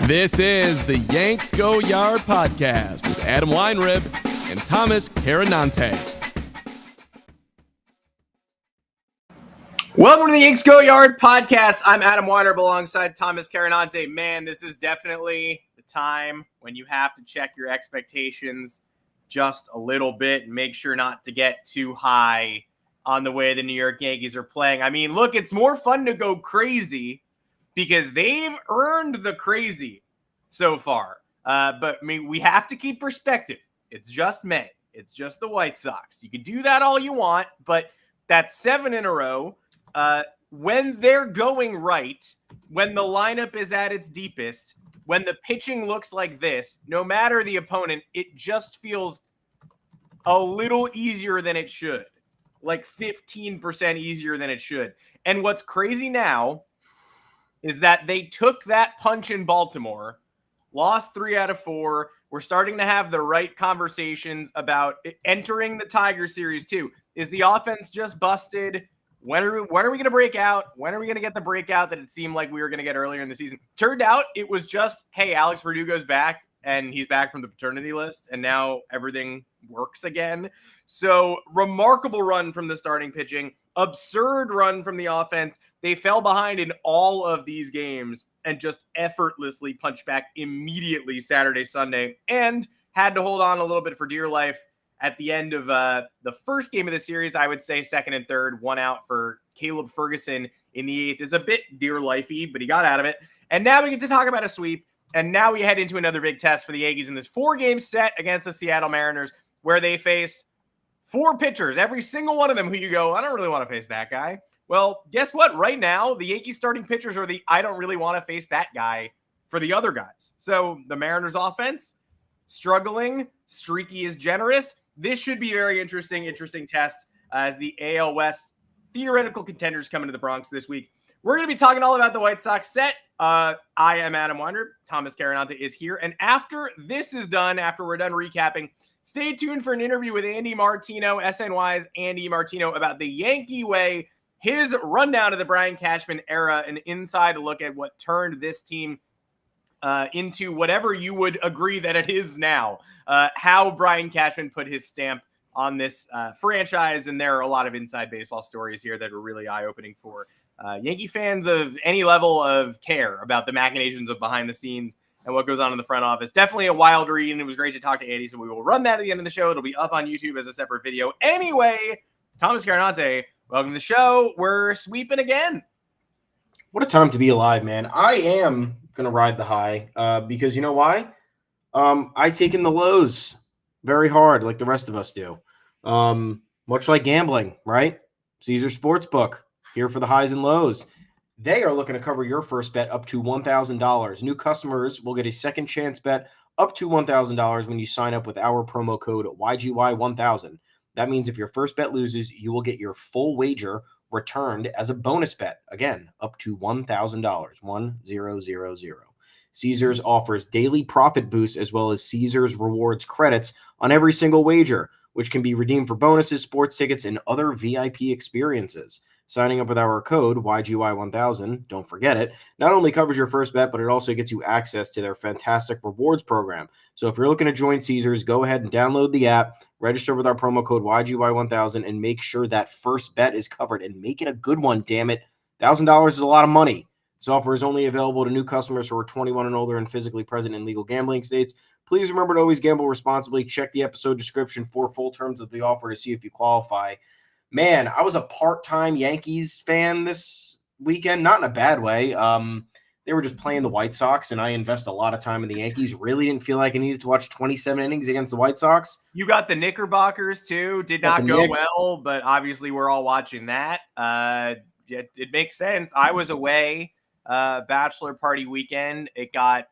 This is the Yanks Go Yard podcast with Adam Weinrib and Thomas Carinante. Welcome to the Yanks Go Yard podcast. I'm Adam Weinrib alongside Thomas Carinante. Man, this is definitely the time when you have to check your expectations just a little bit and make sure not to get too high on the way the New York Yankees are playing. I mean, look, it's more fun to go crazy because they've earned the crazy so far. But I mean, we have to keep perspective. It's just May. It's just the White Sox. You can do that all you want, but that's 7 in a row. When they're going right, when the lineup is at its deepest, when the pitching looks like this, no matter the opponent, it just feels a little easier than it should. Like 15% easier than it should. And what's crazy now is that they took that punch in Baltimore, lost 3 out of 4. We're starting to have the right conversations about entering the Tiger series too. Is the offense just busted? When are we going to break out? When are we going to get the breakout that it seemed like we were going to get earlier in the season? Turned out it was just, hey, Alex Verdugo's back, and he's back from the paternity list, and now everything works again. So remarkable run from the starting pitching, absurd run from the offense. They fell behind in all of these games and just effortlessly punched back immediately Saturday, Sunday, and had to hold on a little bit for dear life at the end of the first game of the series. I would say second and third, 1 out for Caleb Ferguson in the 8th. It's a bit dear lifey, but he got out of it. And now we get to talk about a sweep. And now we head into another big test for the Yankees in this 4-game set against the Seattle Mariners, where they face 4 pitchers, every single one of them who you go, I don't really want to face that guy. Well, guess what? Right now, the Yankees starting pitchers are the I don't really want to face that guy for the other guys. So the Mariners offense, struggling, streaky is generous. This should be a very interesting test as the AL West theoretical contenders come into the Bronx this week. We're going to be talking all about the White Sox set. I am Adam Weinrib. Thomas Carinante is here. And after this is done, after we're done recapping, stay tuned for an interview with Andy Martino, SNY's Andy Martino, about the Yankee way, his rundown of the Brian Cashman era, an inside look at what turned this team into whatever you would agree that it is now, how Brian Cashman put his stamp on this franchise. And there are a lot of inside baseball stories here that are really eye-opening for Yankee fans of any level of care about the machinations of behind the scenes and what goes on in the front office. Definitely a wild read, and it was great to talk to Andy, so we will run that at the end of the show. It'll be up on YouTube as a separate video. Anyway, Thomas Carinante, welcome to the show. We're sweeping again. What a time to be alive, man. I am going to ride the high because you know why? I take in the lows very hard like the rest of us do. Much like gambling, right? Caesar Sportsbook, here for the highs and lows. They are looking to cover your first bet up to $1,000. New customers will get a second chance bet up to $1,000 when you sign up with our promo code YGY1000. That means if your first bet loses, you will get your full wager returned as a bonus bet. Again, up to $1,000, 1000. Caesars offers daily profit boosts as well as Caesars rewards credits on every single wager, which can be redeemed for bonuses, sports tickets, and other VIP experiences. Signing up with our code YGY1000, don't forget it, not only covers your first bet, but it also gets you access to their fantastic rewards program. So if you're looking to join Caesars, go ahead and download the app, register with our promo code YGY1000, and make sure that first bet is covered, and make it a good one, damn it. $1,000 is a lot of money. This offer is only available to new customers who are 21 and older and physically present in legal gambling states. Please remember to always gamble responsibly. Check the episode description for full terms of the offer to see if you qualify. Man, I was a part-time Yankees fan this weekend, not in a bad way. They were just playing the White Sox, and I invest a lot of time in the Yankees. Really didn't feel like I needed to watch 27 innings against the White Sox. You got the Knickerbockers, too. Did not go well, but obviously we're all watching that. It makes sense. I was away, bachelor party weekend. It got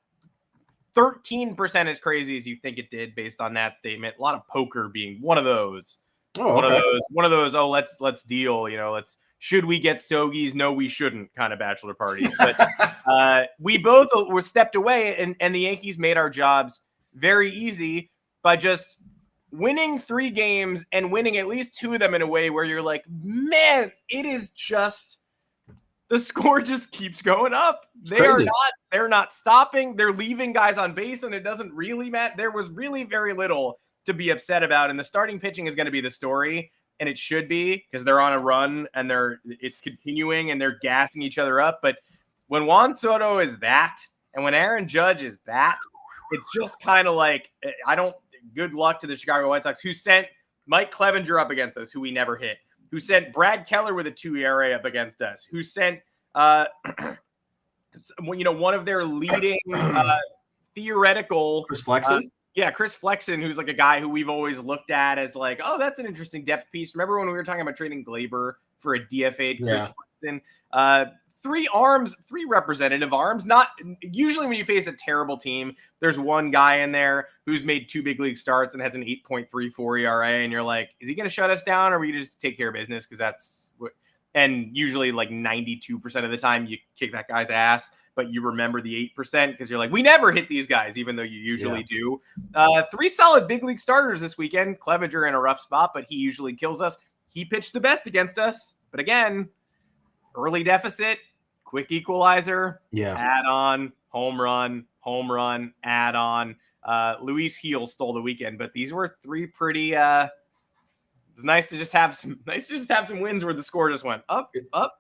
13% as crazy as you think it did based on that statement. A lot of poker being one of those. Oh, okay. One of those. Oh, let's deal. Should we get stogies? No, we shouldn't. Kind of bachelor parties. But we both were stepped away, and the Yankees made our jobs very easy by just winning 3 games and winning at least 2 of them in a way where you're like, man, it is just the score just keeps going up. They're not stopping. They're leaving guys on base, and it doesn't really matter. There was really very little to be upset about, and the starting pitching is going to be the story, and it should be, because they're on a run and it's continuing and they're gassing each other up. But when Juan Soto is that, and when Aaron Judge is that, it's just kind of like, good luck to the Chicago White Sox, who sent Mike Clevenger up against us, who we never hit, who sent Brad Keller with a 2 ERA up against us, who sent one of their leading theoretical Chris Flexen. Chris Flexen, who's like a guy who we've always looked at as like, oh, that's an interesting depth piece. Remember when we were talking about trading Glaber for a DFA'd Chris Flexen? 3 representative arms. Not usually when you face a terrible team, there's one guy in there who's made 2 big league starts and has an 8.34 ERA, and you're like, is he going to shut us down, or are we just take care of business? Because that's what. And usually, like 92% of the time, you kick that guy's ass, but you remember the 8% because you're like, we never hit these guys, even though you usually do. 3 solid big league starters this weekend. Clevenger in a rough spot, but he usually kills us. He pitched the best against us, but again, early deficit. Quick equalizer, add on, home run, add on. Luis Heel stole the weekend, but these were 3 pretty. It was nice to just have some wins where the score just went up,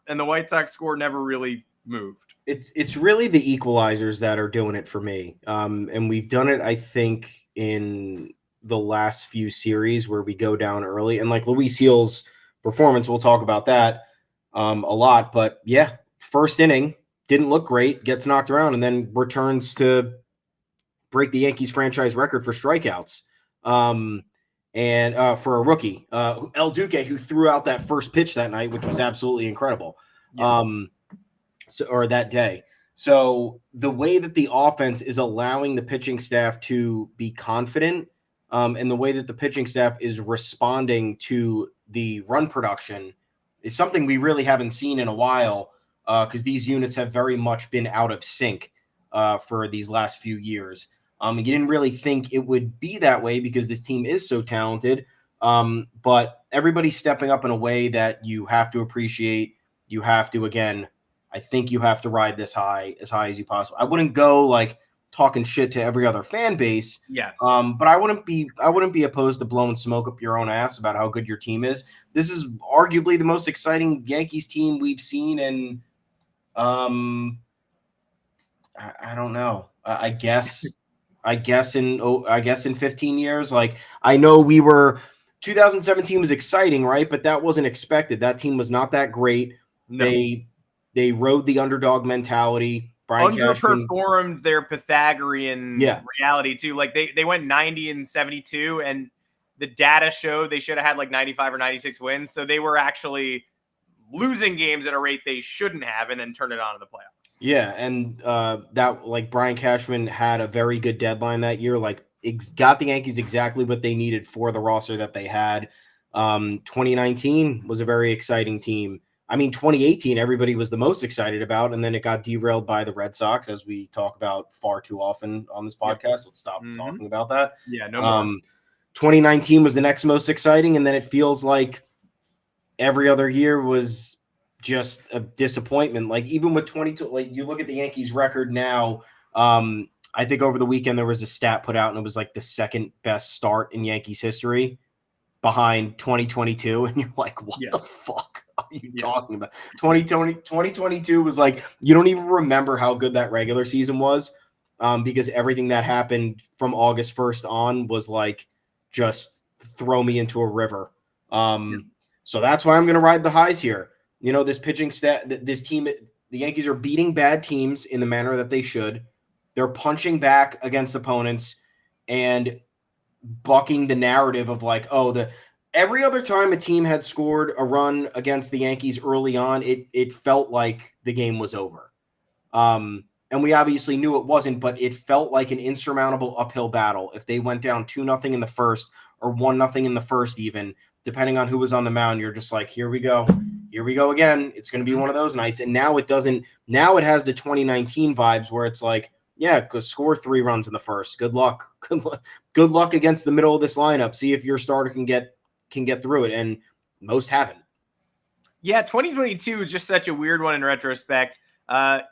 and the White Sox score never really moved. It's really the equalizers that are doing it for me, and we've done it, I think, in the last few series where we go down early, and like Luis Heel's performance, we'll talk about that a lot, but yeah. First inning, didn't look great, gets knocked around, and then returns to break the Yankees franchise record for strikeouts. And for a rookie, El Duque, who threw out that first pitch that night, which was absolutely incredible. Or that day. So the way that the offense is allowing the pitching staff to be confident, and the way that the pitching staff is responding to the run production is something we really haven't seen in a while. Because these units have very much been out of sync for these last few years. You didn't really think it would be that way because this team is so talented, but everybody's stepping up in a way that you have to appreciate. You have to, again, I think you have to ride this high as you possibly. I wouldn't go like talking shit to every other fan base. Yes. But I wouldn't be opposed to blowing smoke up your own ass about how good your team is. This is arguably the most exciting Yankees team we've seen in I don't know. I guess in 15 years. Like, I know 2017 was exciting, right? But that wasn't expected. That team was not that great. No. They rode the underdog mentality. Brian underperformed their Pythagorean reality too. Like they went 90-72, and the data showed they should have had like 95 or 96 wins. So they were actually losing games at a rate they shouldn't have, and then turn it on in the playoffs. Yeah, and that, like, Brian Cashman had a very good deadline that year. Like, got the Yankees exactly what they needed for the roster that they had. 2019 was a very exciting team. I mean, 2018 everybody was the most excited about, and then it got derailed by the Red Sox, as we talk about far too often on this podcast. Yep. Let's stop talking about that. Yeah, no more. 2019 was the next most exciting, and then it feels like every other year was just a disappointment. Like, even with 22, like, you look at the Yankees record now, I think over the weekend there was a stat put out, and it was like the second best start in Yankees history behind 2022. And you're like, what the fuck are you talking about? 2022 was like, you don't even remember how good that regular season was, because everything that happened from August 1st on was like, just throw me into a river. So that's why I'm going to ride the highs here. You know, this pitching stat, this team, the Yankees are beating bad teams in the manner that they should. They're punching back against opponents and bucking the narrative of like, every other time a team had scored a run against the Yankees early on, it felt like the game was over. And we obviously knew it wasn't, but it felt like an insurmountable uphill battle. If they went down 2-0 in the first or 1-0 in the first, even depending on who was on the mound, you're just like, here we go again. It's going to be one of those nights. And now it doesn't. Now it has the 2019 vibes where it's like, go score 3 runs in the first. Good luck. Good luck against the middle of this lineup. See if your starter can get through it. And most haven't. Yeah, 2022 is just such a weird one in retrospect.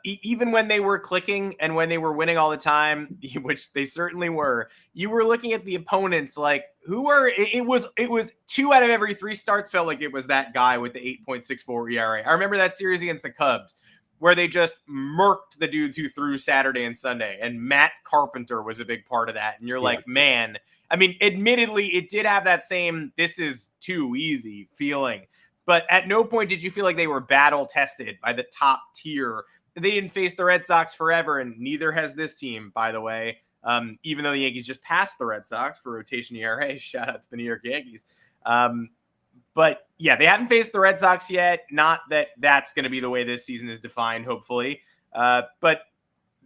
Even when they were clicking and when they were winning all the time, which they certainly were, you were looking at the opponents like it was 2 out of every 3 starts felt like it was that guy with the 8.64 ERA. I remember that series against the Cubs where they just murked the dudes who threw Saturday and Sunday, and Matt Carpenter was a big part of that. And you're like, man, I mean, admittedly, it did have that same "this is too easy" feeling. But at no point did you feel like they were battle tested by the top tier. They didn't face the Red Sox forever, and neither has this team, by the way. Even though the Yankees just passed the Red Sox for rotation ERA, shout out to the New York Yankees. But yeah, they haven't faced the Red Sox yet. Not that that's going to be the way this season is defined, hopefully. But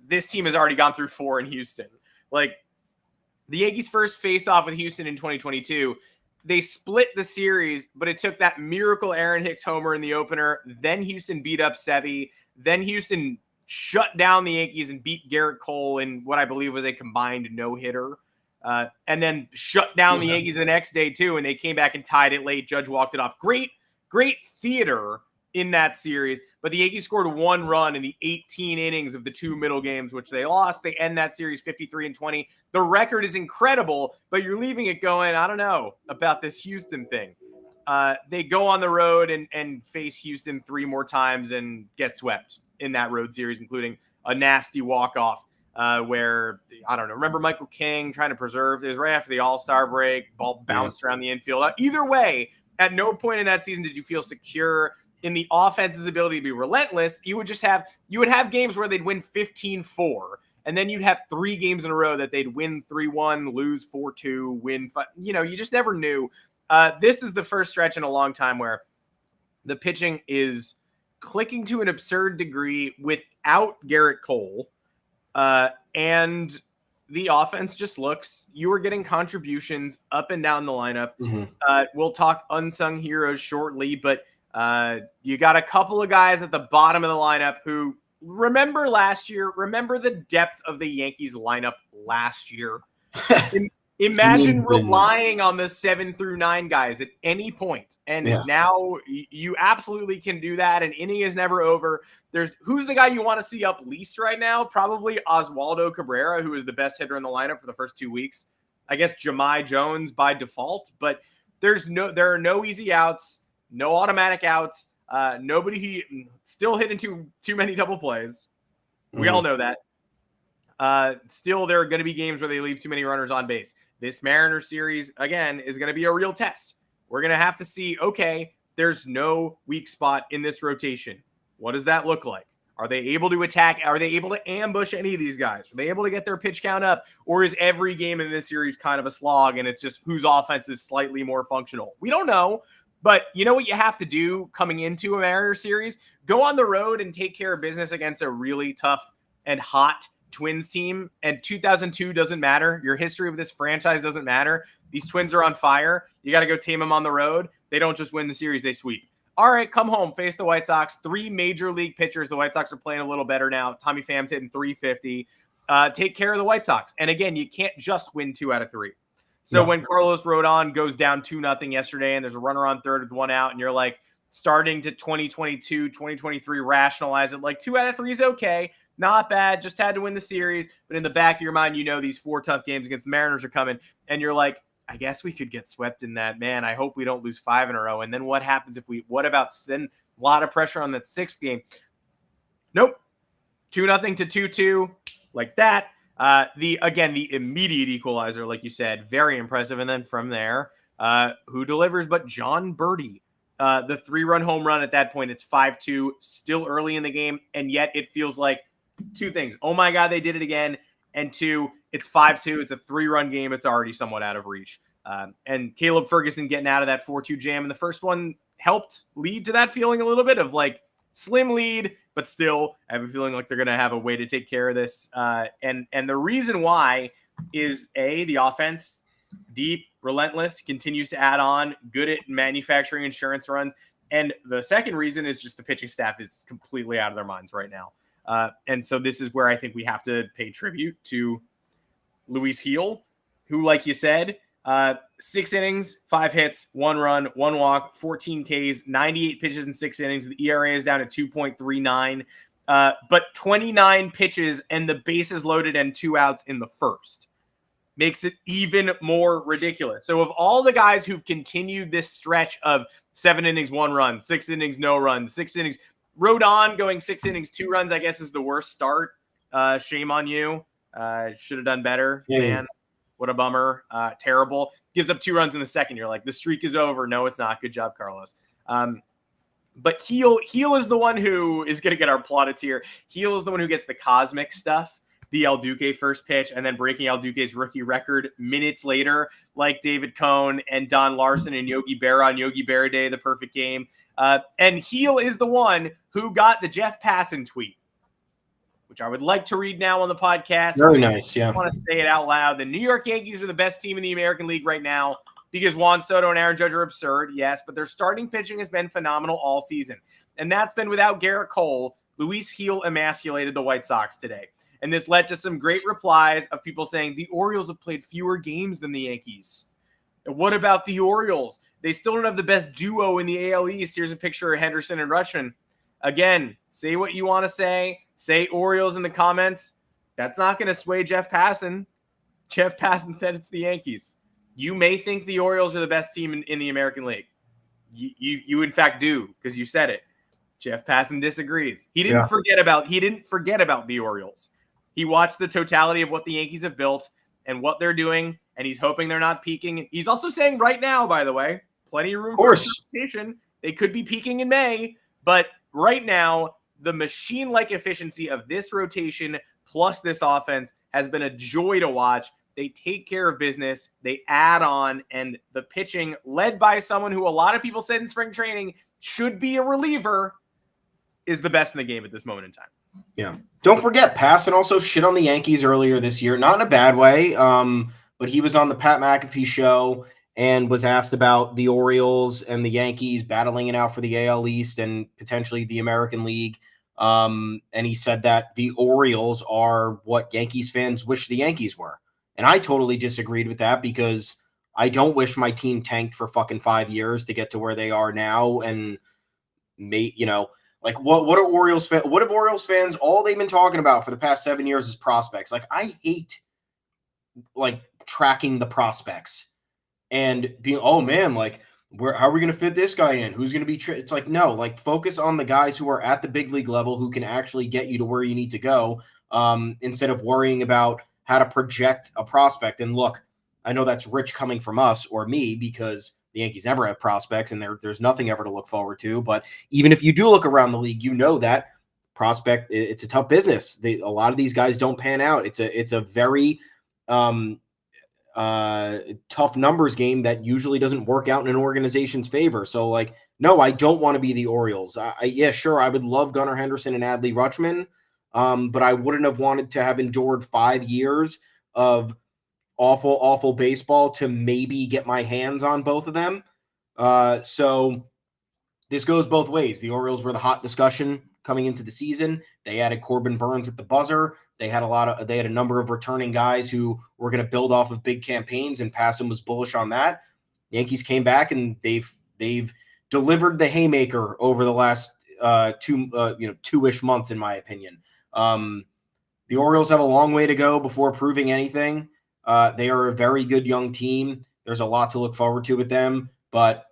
this team has already gone through 4 in Houston. Like the Yankees' first face-off with Houston in 2022. They split the series, but it took that miracle Aaron Hicks homer in the opener. Then Houston beat up Sevy. Then Houston shut down the Yankees and beat Garrett Cole in what I believe was a combined no-hitter. And then shut down the Yankees the next day, too, and they came back and tied it late. Judge walked it off. Great theater in that series, but the Yankees scored 1 run in the 18 innings of the 2 middle games, which they lost. They end that series 53-20. The record is incredible, but you're leaving it going, I don't know about this Houston thing. They go on the road and face Houston 3 more times and get swept in that road series, including a nasty walk-off where, I don't know, remember Michael King trying to preserve? It was right after the All-Star break, ball bounced around the infield. Either way, at no point in that season did you feel secure in the offense's ability to be relentless. You would have games where they'd win 15-4, and then you'd have 3 games in a row that they'd win 3-1, lose 4-2, win 5. You just never knew. This is the first stretch in a long time where the pitching is clicking to an absurd degree without Garrett Cole, and the offense just looks. You are getting contributions up and down the lineup. We'll talk unsung heroes shortly, but you got a couple of guys at the bottom of the lineup who remember last year. Remember the depth of the Yankees lineup last year. Imagine relying on the 7 through 9 guys at any point. And now you absolutely can do that. An inning is never over. Who's the guy you want to see up least right now? Probably Oswaldo Cabrera, who is the best hitter in the lineup for the first 2 weeks. I guess Jahmai Jones by default, but there are no easy outs. No automatic outs. Nobody still hitting too many double plays. We all know that. Still, there are going to be games where they leave too many runners on base. This Mariners series, again, is going to be a real test. We're going to have to see, okay, there's no weak spot in this rotation. What does that look like? Are they able to attack? Are they able to ambush any of these guys? Are they able to get their pitch count up? Or is every game in this series kind of a slog and it's just whose offense is slightly more functional? We don't know. But you know what you have to do coming into a Mariners series? Go on the road and take care of business against a really tough and hot Twins team. And 2002 doesn't matter. Your history with this franchise doesn't matter. These Twins are on fire. You got to go tame them on the road. They don't just win the series, they sweep. All right, come home, face the White Sox. 3 major league pitchers. The White Sox are playing a little better now. Tommy Pham's hitting 350. Take care of the White Sox. And again, you can't just win 2 out of 3. So when Carlos Rodon goes down 2-0 yesterday and there's a runner on third with 1 out and you're like starting to 2022, 2023 rationalize it, like 2 out of 3 is okay. Not bad. Just had to win the series. But in the back of your mind, these 4 tough games against the Mariners are coming. And you're like, I guess we could get swept in that. Man, I hope we don't lose 5 in a row. And then what happens what about then a lot of pressure on that 6th game? Nope. 2-0 to 2-2 like that. The immediate equalizer, like you said, very impressive. And then from there, who delivers but John Birdie? The 3-run home run at that point, it's 5-2, still early in the game. And yet it feels like 2 things. Oh my God, they did it again. And 2, it's 5-2. It's a 3-run game. It's already somewhat out of reach. And Caleb Ferguson getting out of that 4-2 jam in the first one helped lead to that feeling a little bit of like slim lead, but still I have a feeling like they're going to have a way to take care of this. And the reason why is the offense, deep, relentless, continues to add on, good at manufacturing insurance runs. And the second reason is just the pitching staff is completely out of their minds right now. And so this is where I think we have to pay tribute to Luis Gil, who, like you said, 6 innings, 5 hits, 1 run, 1 walk, 14 Ks, 98 pitches in 6 innings. The ERA is down to 2.39, but 29 pitches and the bases loaded and 2 outs in the first. Makes it even more ridiculous. So of all the guys who've continued this stretch of 7 innings, 1 run, 6 innings, no runs, 6 innings, Rodon going 6 innings, 2 runs, I guess is the worst start. Shame on you. Should have done better, man. What a bummer. Terrible. Gives up 2 runs in the second. You're like, the streak is over. No, it's not. Good job, Carlos. But Heel is the one who is going to get our plaudits here. Heel is the one who gets the cosmic stuff. The El Duque first pitch and then breaking El Duque's rookie record minutes later, like David Cohn and Don Larson and Yogi Berra on Yogi Berra Day, the perfect game. And Heel is the one who got the Jeff Passan tweet, which I would like to read now on the podcast. Very nice, yeah. I want to say it out loud. The New York Yankees are the best team in the American League right now because Juan Soto and Aaron Judge are absurd, yes, but their starting pitching has been phenomenal all season. And that's been without Garrett Cole. Luis Heel emasculated the White Sox today. And this led to some great replies of people saying the Orioles have played fewer games than the Yankees. And what about the Orioles? They still don't have the best duo in the AL East. Here's a picture of Henderson and Rutschman. Again, say what you want to say. Say Orioles in the comments. That's not going to sway Jeff Passan. Jeff Passan said it's the Yankees. You may think the Orioles are the best team in the American League. You in fact do, because you said it. Jeff Passan disagrees. He didn't forget about the Orioles. He watched the totality of what the Yankees have built and what they're doing, and he's hoping they're not peaking. He's also saying right now, by the way, plenty of room for interpretation. They could be peaking in May, but right now, the machine-like efficiency of this rotation plus this offense has been a joy to watch. They take care of business. They add on, and the pitching, led by someone who a lot of people said in spring training should be a reliever, is the best in the game at this moment in time. Yeah. Don't forget, Passan also shit on the Yankees earlier this year. Not in a bad way, but he was on the Pat McAfee show and was asked about the Orioles and the Yankees battling it out for the AL East and potentially the American League. And he said that the Orioles are what Yankees fans wish the Yankees were. And I totally disagreed with that because I don't wish my team tanked for fucking 5 years to get to where they are now. And, like what are Orioles fans? What have Orioles fans? All they've been talking about for the past 7 years is prospects. Like I hate like tracking the prospects and being, oh man, like how are we going to fit this guy in? Who's going to be? It's like no, like focus on the guys who are at the big league level who can actually get you to where you need to go. Instead of worrying about how to project a prospect. And look, I know that's rich coming from us or me because the Yankees never have prospects and there's nothing ever to look forward to. But even if you do look around the league, you know that prospect, it's a tough business. A lot of these guys don't pan out. It's a very tough numbers game that usually doesn't work out in an organization's favor. So like, no, I don't want to be the Orioles. Yeah, sure. I would love Gunnar Henderson and Adley Rutschman. But I wouldn't have wanted to have endured 5 years of awful baseball to maybe get my hands on both of them. So this goes both ways. The Orioles were the hot discussion coming into the season. They added Corbin Burns at the buzzer. They had a number of returning guys who were going to build off of big campaigns, and Passan was bullish on that. Yankees came back and they've delivered the haymaker over the last 2-ish months, in my opinion. The Orioles have a long way to go before proving anything. They are a very good young team. There's a lot to look forward to with them, but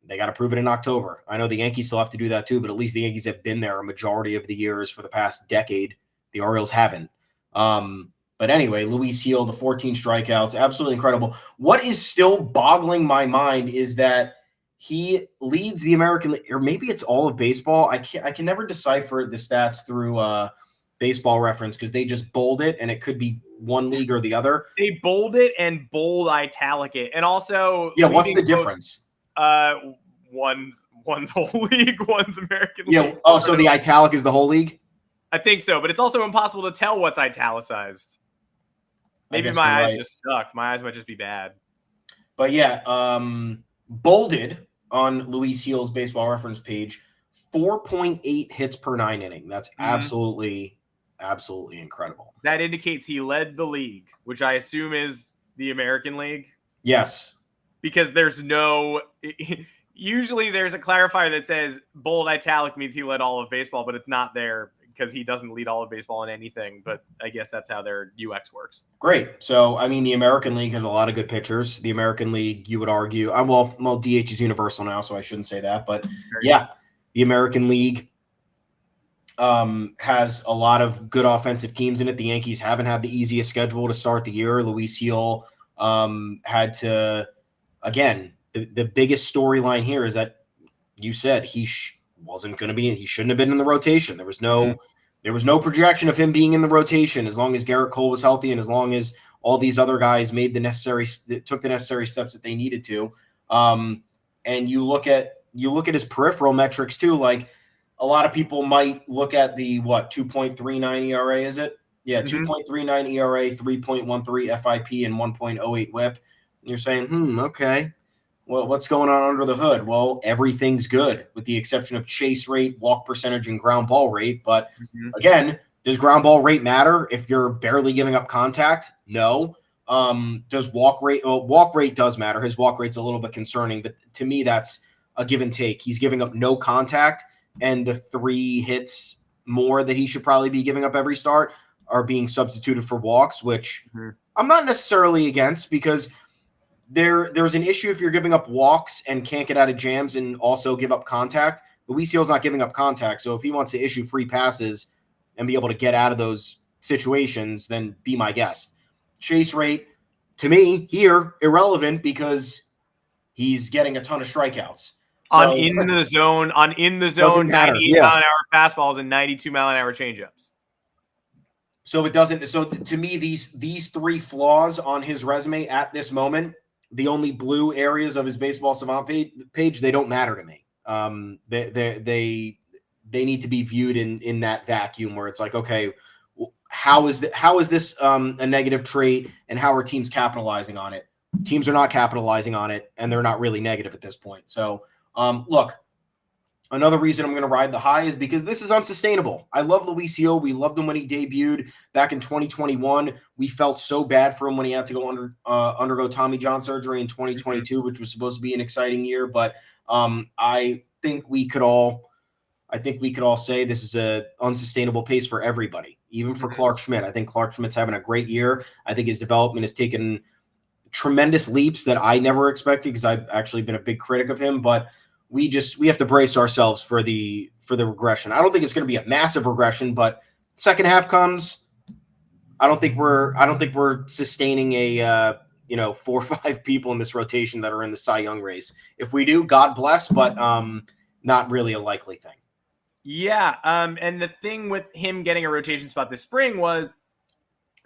they got to prove it in October. I know the Yankees still have to do that too, but at least the Yankees have been there a majority of the years for the past decade. The Orioles haven't. But anyway, Luis Heel, the 14 strikeouts, absolutely incredible. What is still boggling my mind is that he leads the American League, or maybe it's all of baseball. I can never decipher the stats through Baseball Reference because they just bold it, and it could be one league or the other. They bold it and bold italic it, and also what's the difference? One's whole league, one's American League. Yeah. Oh, so the italic is the whole league? I think so, but it's also impossible to tell what's italicized. Maybe my eyes just suck. My eyes might just be bad. But yeah, bolded on Luis Heel's Baseball Reference page, 4.8 hits per 9 inning. That's absolutely incredible. That indicates he led the league, which I assume is the American League. Yes. Because there's no – usually there's a clarifier that says bold italic means he led all of baseball, but it's not there because he doesn't lead all of baseball in anything. But I guess that's how their UX works. Great. So, I mean, the American League has a lot of good pitchers. The American League, you would argue, well, DH is universal now, so I shouldn't say that. But yeah, the American League has a lot of good offensive teams in it. The Yankees haven't had the easiest schedule to start the year. Luis Gil had to, again, the biggest storyline here is that you said he wasn't going to be, he shouldn't have been in the rotation. There was no projection of him being in the rotation as long as Garrett Cole was healthy and as long as all these other guys took the necessary steps that they needed to. And you look at his peripheral metrics too. Like a lot of people might look at the 2.39 ERA, is it? Yeah, 2.39 ERA, 3.13 FIP, and 1.08 WHIP. You're saying, okay. Well, what's going on under the hood? Well, everything's good with the exception of chase rate, walk percentage, and ground ball rate. But again, does ground ball rate matter if you're barely giving up contact? No. Does walk rate? Well, walk rate does matter. His walk rate's a little bit concerning, but to me, that's a give and take. He's giving up no contact, and the 3 hits more that he should probably be giving up every start are being substituted for walks, which I'm not necessarily against because there's an issue if you're giving up walks and can't get out of jams and also give up contact. Luis Gil's not giving up contact, so if he wants to issue free passes and be able to get out of those situations, then be my guest. Chase rate, to me, here, irrelevant because he's getting a ton of strikeouts. On in the zone, 98 mile an hour fastballs and 92 mile an hour changeups. So it doesn't. So to me, these 3 flaws on his resume at this moment, the only blue areas of his baseball savant page, they don't matter to me. They need to be viewed in that vacuum where it's like, okay, how is this a negative trait, and how are teams capitalizing on it? Teams are not capitalizing on it, and they're not really negative at this point. So, look. Another reason I'm going to ride the high is because this is unsustainable. I love Luis Gil. We loved him when he debuted back in 2021. We felt so bad for him when he had to go undergo Tommy John surgery in 2022, which was supposed to be an exciting year. But I think we could all say this is a unsustainable pace for everybody, even for Clark Schmidt. I think Clark Schmidt's having a great year. I think his development has taken tremendous leaps that I never expected because I've actually been a big critic of him, but we have to brace ourselves for the regression. I don't think it's going to be a massive regression, but second half comes. I don't think we're sustaining a 4 or 5 people in this rotation that are in the Cy Young race. If we do, God bless, but not really a likely thing. Yeah, and the thing with him getting a rotation spot this spring was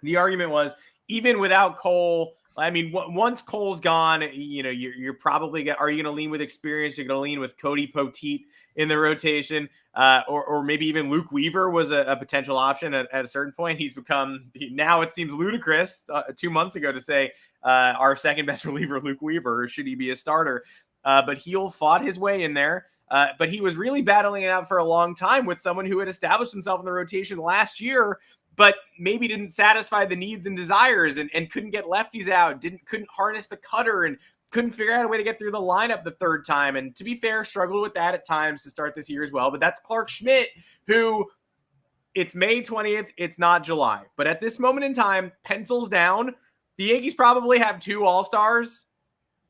the argument was even without Cole. I mean, once Cole's gone, you're probably are you going to lean with experience? You're going to lean with Cody Poteet in the rotation, or maybe even Luke Weaver was a potential option at a certain point. He's become now it seems ludicrous 2 months ago to say our second best reliever Luke Weaver, or should he be a starter? But Gil fought his way in there. But he was really battling it out for a long time with someone who had established himself in the rotation last year, but maybe didn't satisfy the needs and desires and couldn't get lefties out, couldn't harness the cutter and couldn't figure out a way to get through the lineup the third time. And to be fair, struggled with that at times to start this year as well. But that's Clark Schmidt, who it's May 20th. It's not July. But at this moment in time, pencils down, the Yankees probably have 2 all-stars,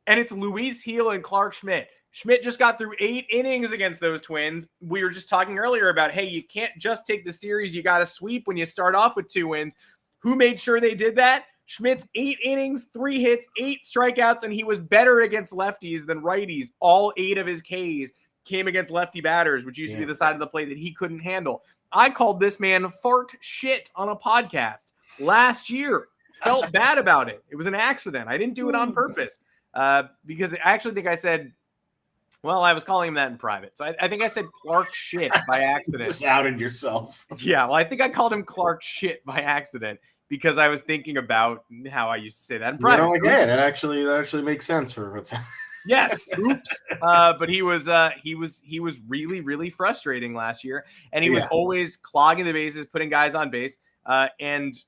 and it's Luis Gil and Clark Schmidt. Schmidt just got through 8 innings against those Twins. We were just talking earlier about, hey, you can't just take the series. You got to sweep when you start off with 2 wins. Who made sure they did that? Schmidt's 8 innings, 3 hits, 8 strikeouts, and he was better against lefties than righties. All 8 of his Ks came against lefty batters, which used to be the side of the plate that he couldn't handle. I called this man fart shit on a podcast last year. Felt bad about it. It was an accident. I didn't do it on purpose because I actually think I said, well, I was calling him that in private. So I think I said Clark shit by accident. You just outed yourself. Yeah, well, I think I called him Clark shit by accident because I was thinking about how I used to say that in private. That actually makes sense for what's happening. Yes, oops. But he was really, really frustrating last year, and he was always clogging the bases, putting guys on base. And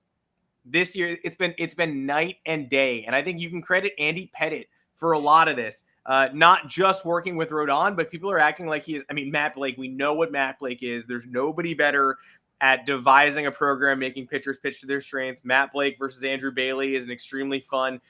this year it's been night and day. And I think you can credit Andy Pettitte for a lot of this. Not just working with Rodon, but people are acting like he is. I mean, Matt Blake, we know what Matt Blake is. There's nobody better at devising a program, making pitchers pitch to their strengths. Matt Blake versus Andrew Bailey is an extremely fun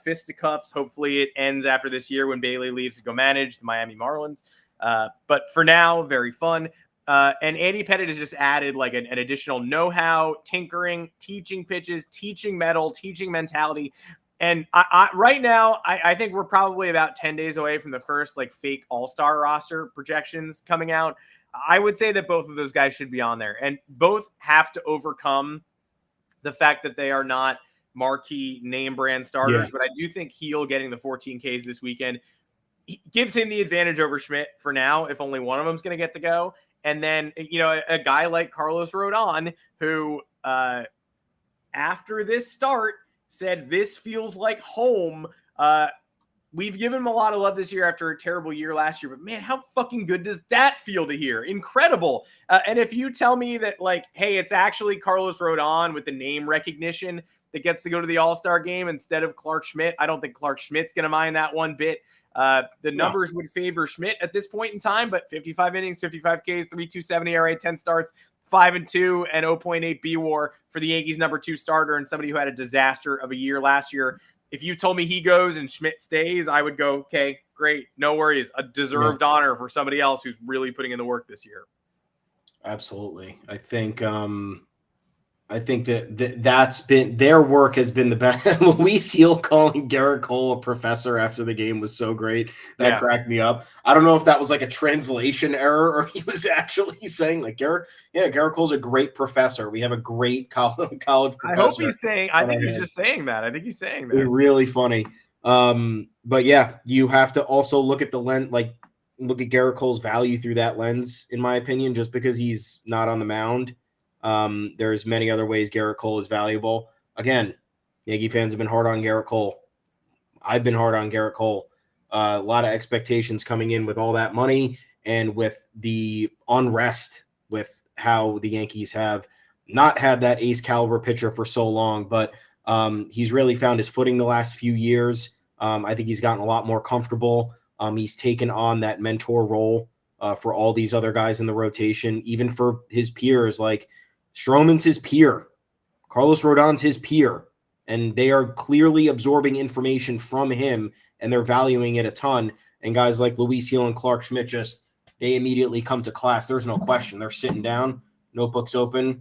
fisticuffs. Hopefully it ends after this year when Bailey leaves to go manage the Miami Marlins. But for now, very fun. And Andy Pettitte has just added like an additional know-how, tinkering, teaching pitches, teaching metal, teaching mentality. And right now, I think we're probably about 10 days away from the first like fake all-star roster projections coming out. I would say that both of those guys should be on there, and both have to overcome the fact that they are not marquee name brand starters. Yeah. But I do think Heel getting the 14 Ks this weekend gives him the advantage over Schmidt for now, if only one of them is going to get to go. And then, you know, a guy like Carlos Rodon, who after this start said, this feels like home. We've given him a lot of love this year after a terrible year last year, but man, how fucking good does that feel to hear? Incredible. And if you tell me that like, hey, it's actually Carlos Rodon with the name recognition that gets to go to the All-Star game instead of Clark Schmidt, I don't think Clark Schmidt's going to mind that one bit. The numbers would favor Schmidt at this point in time, but 55 innings, 55 Ks, 3.27 ERA, 10 starts, 5-2, and 0.8 BWAR for the Yankees' number 2 starter and somebody who had a disaster of a year last year. If you told me he goes and Schmidt stays, I would go, okay, great, no worries. A deserved honor for somebody else who's really putting in the work this year. Absolutely. I think that's been their work has been the best. Luis Heel calling Garrett Cole a professor after the game was so great. That cracked me up. I don't know if that was like a translation error or he was actually saying like Garrett Cole's a great professor. We have a great college professor. I hope he's saying, I think he's just saying that. I think he's saying that. It's really funny. But yeah, you have to also look at the lens, like look at Garrett Cole's value through that lens, in my opinion, just because he's not on the mound. There's many other ways Garrett Cole is valuable. Again, Yankee fans have been hard on Garrett Cole. I've been hard on Garrett Cole. A lot of expectations coming in with all that money and with the unrest with how the Yankees have not had that ace caliber pitcher for so long, but he's really found his footing the last few years. I think he's gotten a lot more comfortable. He's taken on that mentor role for all these other guys in the rotation, even for his peers. Like Stroman's his peer, Carlos Rodon's his peer, and they are clearly absorbing information from him, and they're valuing it a ton. And guys like Luis Heel and Clark Schmidt they immediately come to class. There's no question. They're sitting down, notebooks open,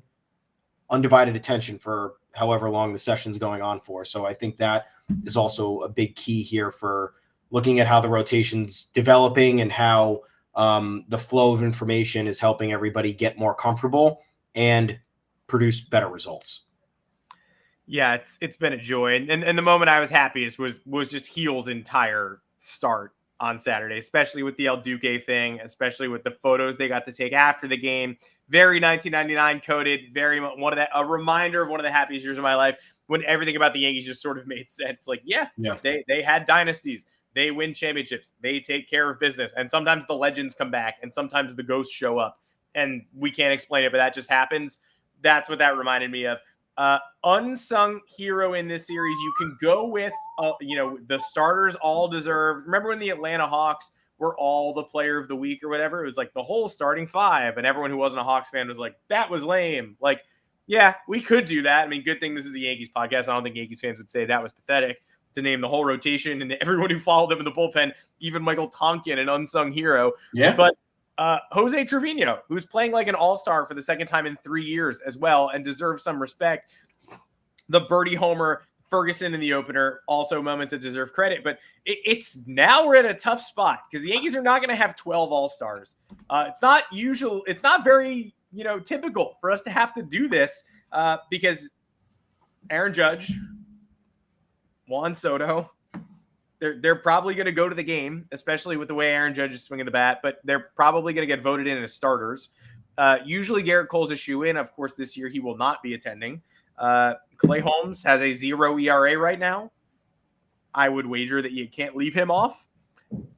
undivided attention for however long the session's going on for. So I think that is also a big key here for looking at how the rotation's developing and how the flow of information is helping everybody get more comfortable and produce better results. Yeah, it's been a joy. And the moment I was happiest was just Heel's entire start on Saturday, especially with the El Duque thing, especially with the photos they got to take after the game. Very 1999 coded, very a reminder of one of the happiest years of my life when everything about the Yankees just sort of made sense. Like, they had dynasties. They win championships. They take care of business. And sometimes the legends come back and sometimes the ghosts show up and we can't explain it, but that just happens. That's what that reminded me of. Unsung hero in this series. You can go with, the starters all deserve. Remember when the Atlanta Hawks were all the player of the week or whatever? It was like the whole starting 5 and everyone who wasn't a Hawks fan was like, that was lame. Like, yeah, we could do that. I mean, good thing this is a Yankees podcast. I don't think Yankees fans would say that was pathetic to name the whole rotation and everyone who followed them in the bullpen, even Michael Tonkin, an unsung hero. Yeah. But Jose Trevino, who's playing like an all-star for the second time in 3 years as well and deserves some respect. The birdie homer, Ferguson in the opener, also moments that deserve credit. But it's now we're at a tough spot because the Yankees are not going to have 12 all-stars. It's not usual. It's not very, typical for us to have to do this because Aaron Judge, Juan Soto, they're probably going to go to the game, especially with the way Aaron Judge is swinging the bat, but they're probably going to get voted in as starters. Usually Garrett Cole's a shoe-in. Of course, this year he will not be attending. Clay Holmes has a 0 ERA right now. I would wager that you can't leave him off.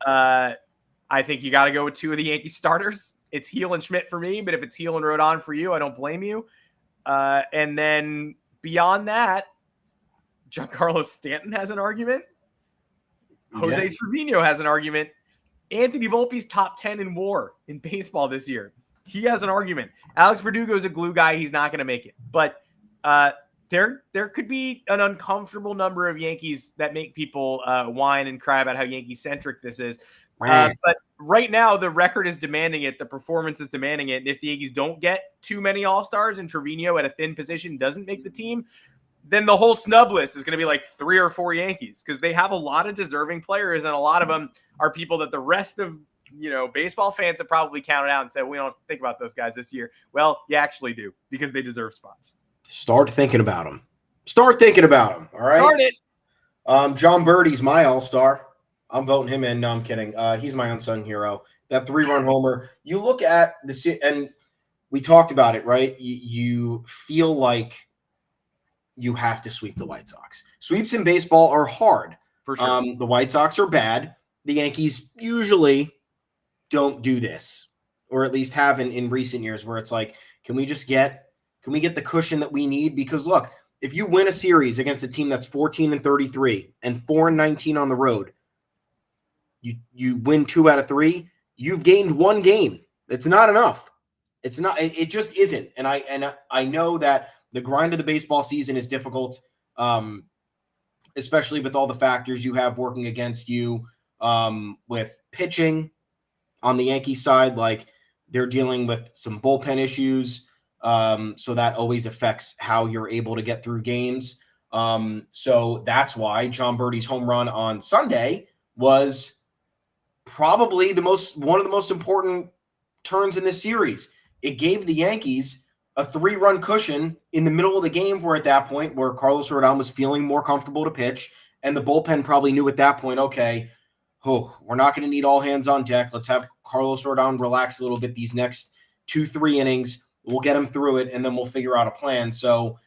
I think you got to go with 2 of the Yankee starters. It's Heel and Schmidt for me, but if it's Heel and Rodon for you, I don't blame you. And then Beyond that, Giancarlo Stanton has an argument. Jose Trevino has an argument. Anthony Volpe's top 10 in WAR in baseball this year. He has an argument. Alex Verdugo is a glue guy. He's not going to make it. But there could be an uncomfortable number of Yankees that make people whine and cry about how Yankee-centric this is. But right now, the record is demanding it. The performance is demanding it. And if the Yankees don't get too many All-Stars and Trevino at a thin position doesn't make the team, then the whole snub list is going to be like 3 or 4 Yankees because they have a lot of deserving players, and a lot of them are people that the rest of baseball fans have probably counted out and said, we don't think about those guys this year. Well, you actually do because they deserve spots. Start thinking about them. All right? Start it. John Birdie's my all-star. I'm voting him in. No, I'm kidding. He's my unsung hero. That 3-run homer. You look at and we talked about it, right? You feel like you have to sweep the White Sox. Sweeps in baseball are hard. For sure. The White Sox are bad. The Yankees usually don't do this, or at least haven't in recent years, where it's like, can we get the cushion that we need? Because look, if you win a series against a team that's 14-33 and 4-19 on the road, you win 2 out of 3, you've gained 1 game. It's not enough. It's not. It just isn't. And I know that the grind of the baseball season is difficult, especially with all the factors you have working against you, with pitching on the Yankees side. Like, they're dealing with some bullpen issues, so that always affects how you're able to get through games. So that's why John Birdie's home run on Sunday was probably one of the most important turns in this series. It gave the Yankees a 3-run cushion in the middle of the game, where at that point where Carlos Rodon was feeling more comfortable to pitch, and the bullpen probably knew at that point, okay, we're not going to need all hands on deck. Let's have Carlos Rodon relax a little bit these next 2-3 innings. We'll get him through it, and then we'll figure out a plan. So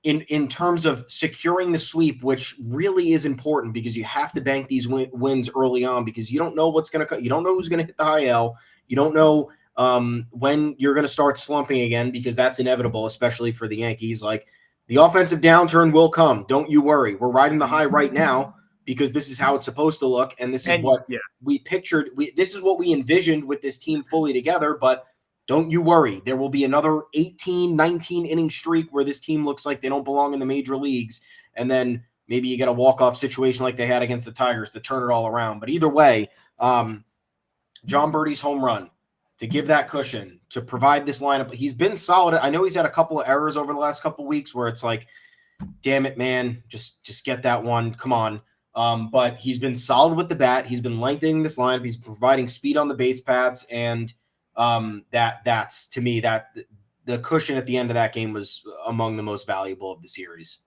in terms of securing the sweep, which really is important because you have to bank these wins early on, because you don't know what's going to – you don't know who's going to hit the high L. You don't know when you're going to start slumping again, because that's inevitable, especially for the Yankees. Like, the offensive downturn will come. Don't you worry. We're riding the high right now because this is how it's supposed to look, and this is what we pictured. This is what we envisioned with this team fully together, but don't you worry. There will be another 18, 19-inning streak where this team looks like they don't belong in the major leagues, and then maybe you get a walk-off situation like they had against the Tigers to turn it all around. But either way, John Birdie's home run, to give that cushion, to provide this lineup. He's been solid. I know he's had a couple of errors over the last couple of weeks where it's like, damn it, man, just get that one. Come on. But he's been solid with the bat. He's been lengthening this lineup. He's providing speed on the base paths. And that's, to me, that the cushion at the end of that game was among the most valuable of the series.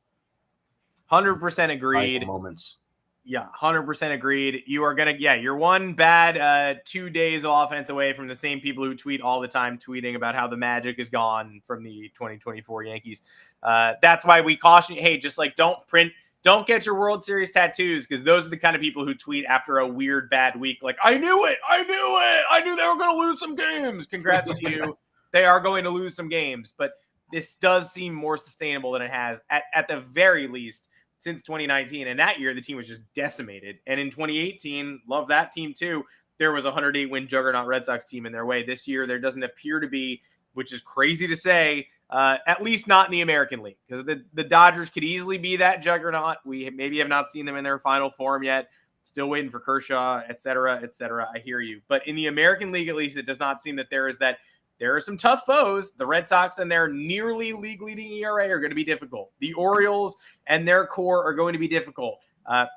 100% agreed. Moments. Yeah, 100% agreed. You are going to, you're one bad 2 days of offense away from the same people who tweet all the time, tweeting about how the magic is gone from the 2024 Yankees. That's why we caution you, hey, just like don't get your World Series tattoos, because those are the kind of people who tweet after a weird bad week. Like, I knew they were going to lose some games. Congrats to you. They are going to lose some games, but this does seem more sustainable than it has at the very least since 2019. And that year, the team was just decimated. And in 2018, love that team too. There was a 108-win juggernaut Red Sox team in their way. This year, there doesn't appear to be, which is crazy to say, at least not in the American League, because the Dodgers could easily be that juggernaut. We maybe have not seen them in their final form yet. Still waiting for Kershaw, et cetera, et cetera. I hear you. But in the American League, at least, it does not seem that there are some tough foes. The Red Sox and their nearly league-leading ERA are going to be difficult. The Orioles and their core are going to be difficult.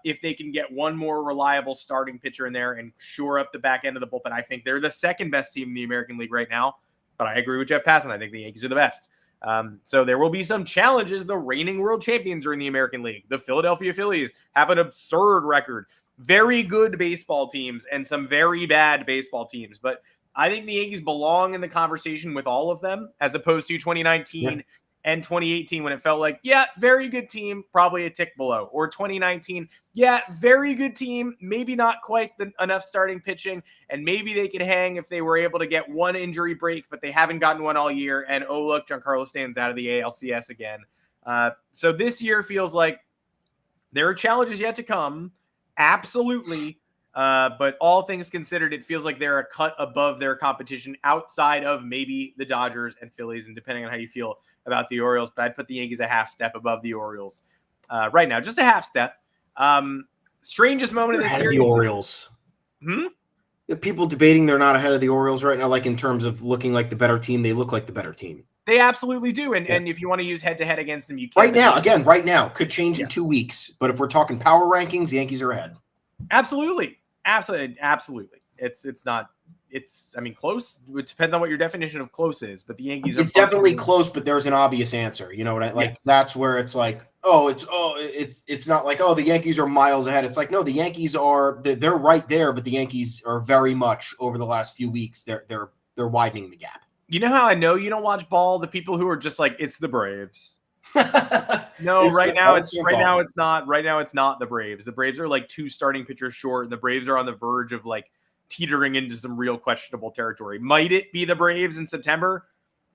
If they can get one more reliable starting pitcher in there and shore up the back end of the bullpen, I think they're the second best team in the American League right now. But I agree with Jeff Passan. I think the Yankees are the best. So there will be some challenges. The reigning world champions are in the American League. The Philadelphia Phillies have an absurd record. Very good baseball teams and some very bad baseball teams. But I think the Yankees belong in the conversation with all of them, as opposed to 2019 and 2018 when it felt like, very good team, probably a tick below. Or 2019, very good team, maybe not quite enough starting pitching, and maybe they could hang if they were able to get one injury break, but they haven't gotten one all year. And, oh, look, Giancarlo Stanton's out of the ALCS again. So this year feels like there are challenges yet to come. Absolutely. But all things considered, it feels like they're a cut above their competition outside of maybe the Dodgers and Phillies, and depending on how you feel about the Orioles. But I'd put the Yankees a half step above the Orioles right now, just a half step. Strangest moment in this series. The Orioles. People debating they're not ahead of the Orioles right now, like in terms of looking like the better team. They look like the better team. They absolutely do. And if you want to use head-to-head against them, you can. Right now. Could change in 2 weeks. But if we're talking power rankings, the Yankees are ahead. Absolutely. It's not close. It depends on what your definition of close is, but the Yankees it's definitely close, but there's an obvious answer. You know what I like? Yes. That's where it's like, it's not like, the Yankees are miles ahead. It's like, no, the Yankees they're right there, but the Yankees are very much over the last few weeks. They're widening the gap. You know how I know you don't watch ball? The people who are just like, it's the Braves. No, right now it's not the Braves. The Braves are like 2 starting pitchers short, and the Braves are on the verge of like teetering into some real questionable territory. Might it be the Braves in September?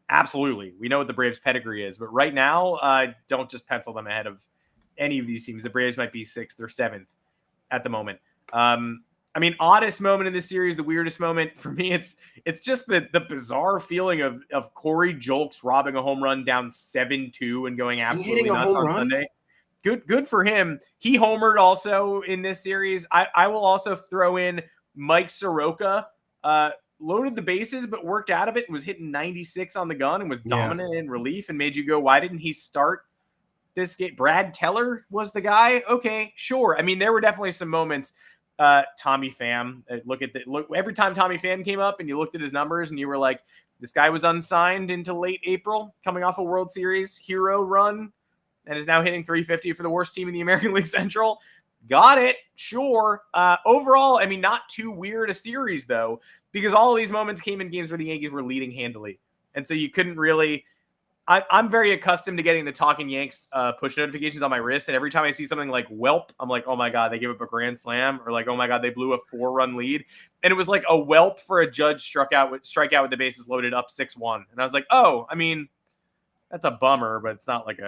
Absolutely. We know what the Braves pedigree is, but right now, don't just pencil them ahead of any of these teams. The Braves might be 6th or 7th at the moment. Oddest moment in this series, the weirdest moment for me, it's just the bizarre feeling of Corey Julks robbing a home run down 7-2 and going absolutely nuts on Sunday. Good for him. He homered also in this series. I will also throw in Mike Soroka, loaded the bases but worked out of it and was hitting 96 on the gun and was dominant in relief and made you go, why didn't he start this game? Brad Keller was the guy. Okay, sure. There were definitely some moments. Tommy Pham, look every time Tommy Pham came up and you looked at his numbers and you were like, this guy was unsigned into late April, coming off a World Series hero run, and is now hitting 350 for the worst team in the American League Central. Got it. Sure. Overall, not too weird a series though, because all of these moments came in games where the Yankees were leading handily. And so you couldn't really, I'm very accustomed to getting the Talking Yanks push notifications on my wrist. And every time I see something like whelp, I'm like, oh my God, they gave up a grand slam, or like, oh my God, they blew a 4-run lead. And it was like a whelp for a Judge strikeout with the bases loaded up 6-1. And I was like, that's a bummer, but it's not like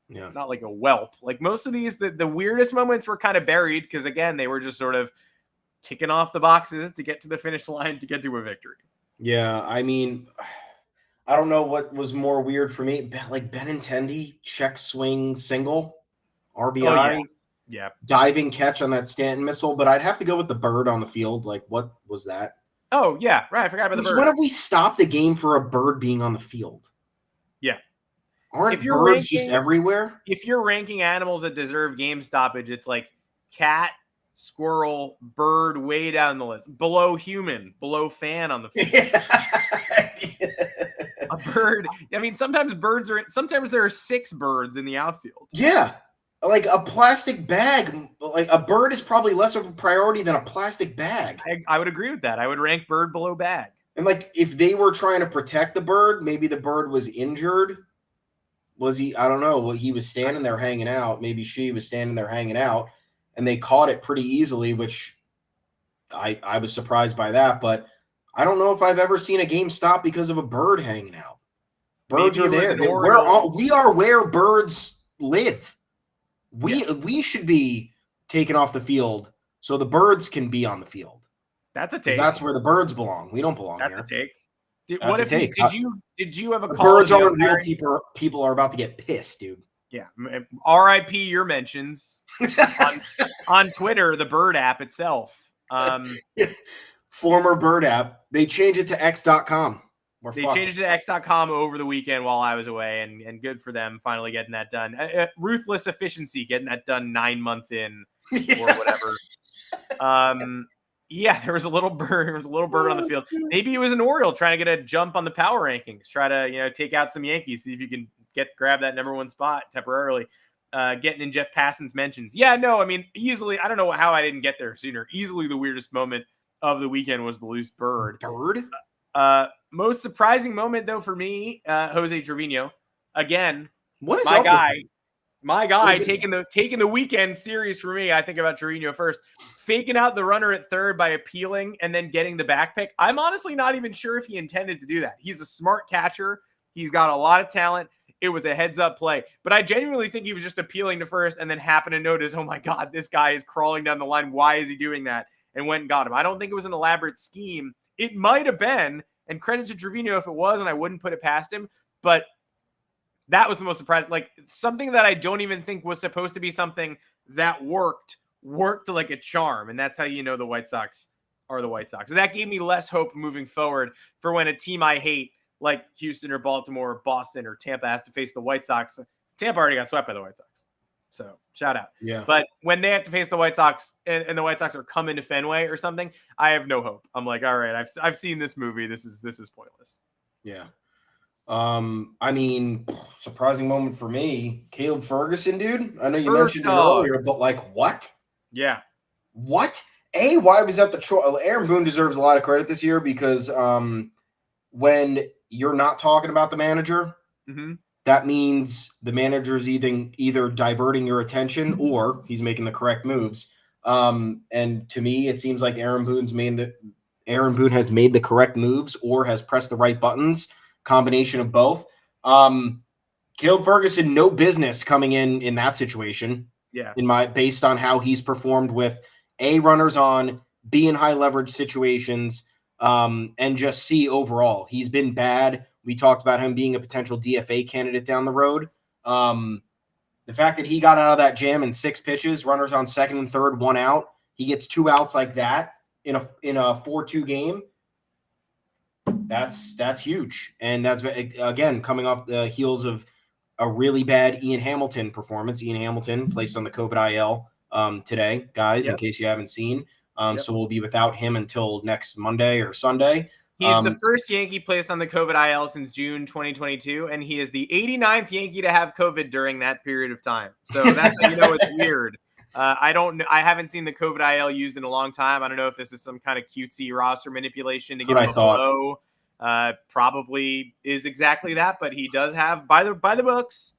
not like a whelp. Like most of these, the weirdest moments were kind of buried because again, they were just sort of ticking off the boxes to get to the finish line to get to a victory. Yeah, I don't know what was more weird for me. Like Benintendi, check swing single, RBI, diving catch on that Stanton missile. But I'd have to go with the bird on the field. Like, what was that? Oh, yeah, right. I forgot about the bird. When have we stopped the game for a bird being on the field? Yeah. Aren't birds just everywhere? If you're ranking animals that deserve game stoppage, it's like cat, squirrel, bird way down the list. Below human, below fan on the field. A bird. Sometimes there are 6 birds in the outfield. Yeah. Like a plastic bag. Like a bird is probably less of a priority than a plastic bag. I would agree with that. I would rank bird below bag. And like if they were trying to protect the bird, maybe the bird was injured. Was he? I don't know. Well, he was standing there hanging out. Maybe she was standing there hanging out, and they caught it pretty easily, which I was surprised by that. But I don't know if I've ever seen a game stop because of a bird hanging out. Birds are there. We are where birds live. We should be taken off the field so the birds can be on the field. That's a take. That's where the birds belong. We don't belong here. That's a take. Did you have a call? Birds aren't real. People are about to get pissed, dude. Yeah. RIP your mentions on Twitter, the Bird app itself. Former Bird app. They changed it to X.com. They changed it to X.com over the weekend while I was away, and good for them finally getting that done. Ruthless efficiency, getting that done 9 months in or whatever. Yeah, there was a little bird. There was a little bird on the field. Maybe it was an Oriole trying to get a jump on the power rankings. Try to take out some Yankees. See if you can grab that number 1 spot temporarily. Getting in Jeff Passan's mentions. Yeah, no, easily. I don't know how I didn't get there sooner. Easily the weirdest moment of the weekend was the loose bird. Most surprising moment though for me, Jose Trevino. Again, what is my guy? My guy taking the weekend series for me. I think about Trevino first, faking out the runner at third by appealing and then getting the back pick. I'm honestly not even sure if he intended to do that. He's a smart catcher. He's got a lot of talent. it was a heads up play. But I genuinely think he was just appealing to first and then happened to notice, oh my God, this guy is crawling down the line. Why is he doing that? And went and got him. I don't think it was an elaborate scheme. It might have been, and credit to Trevino if it was, and I wouldn't put it past him. But that was the most surprising. Like, something that I don't even think was supposed to be something that worked like a charm. And that's how you know the White Sox are the White Sox. So that gave me less hope moving forward for when a team I hate, like Houston or Baltimore or Boston or Tampa, has to face the White Sox. Tampa already got swept by the White Sox. So shout out. Yeah. But when they have to face the White Sox and the White Sox are coming to Fenway or something, I have no hope. I'm like, all right, I've seen this movie. This is pointless. Yeah. I mean, surprising moment for me, Caleb Ferguson, dude. I know you mentioned it earlier, but like, what? Yeah. What? Why was that the choice? Aaron Boone deserves a lot of credit this year because when you're not talking about the manager, that means the manager's either diverting your attention or he's making the correct moves. And to me, it seems like Aaron Boone has made the correct moves or has pressed the right buttons. Combination of both. Caleb Ferguson, no business coming in that situation. Yeah. Based on how he's performed with runners on, B in high leverage situations, and just C overall. He's been bad. We talked about him being a potential DFA candidate down the road. The fact that he got out of that jam in 6 pitches, runners on second and third, 1 out. He gets 2 outs like that in a 4-2 game. That's huge. And that's, again, coming off the heels of a really bad Ian Hamilton performance. Ian Hamilton placed on the COVID IL today, guys, in case you haven't seen. So we'll be without him until next Monday or Sunday. He's the first Yankee placed on the COVID IL since June 2022, and he is the 89th Yankee to have COVID during that period of time. So that's how you know it's weird. I haven't seen the COVID IL used in a long time. I don't know if this is some kind of cutesy roster manipulation to give him a blow. Probably is exactly that, but he does have, by the books,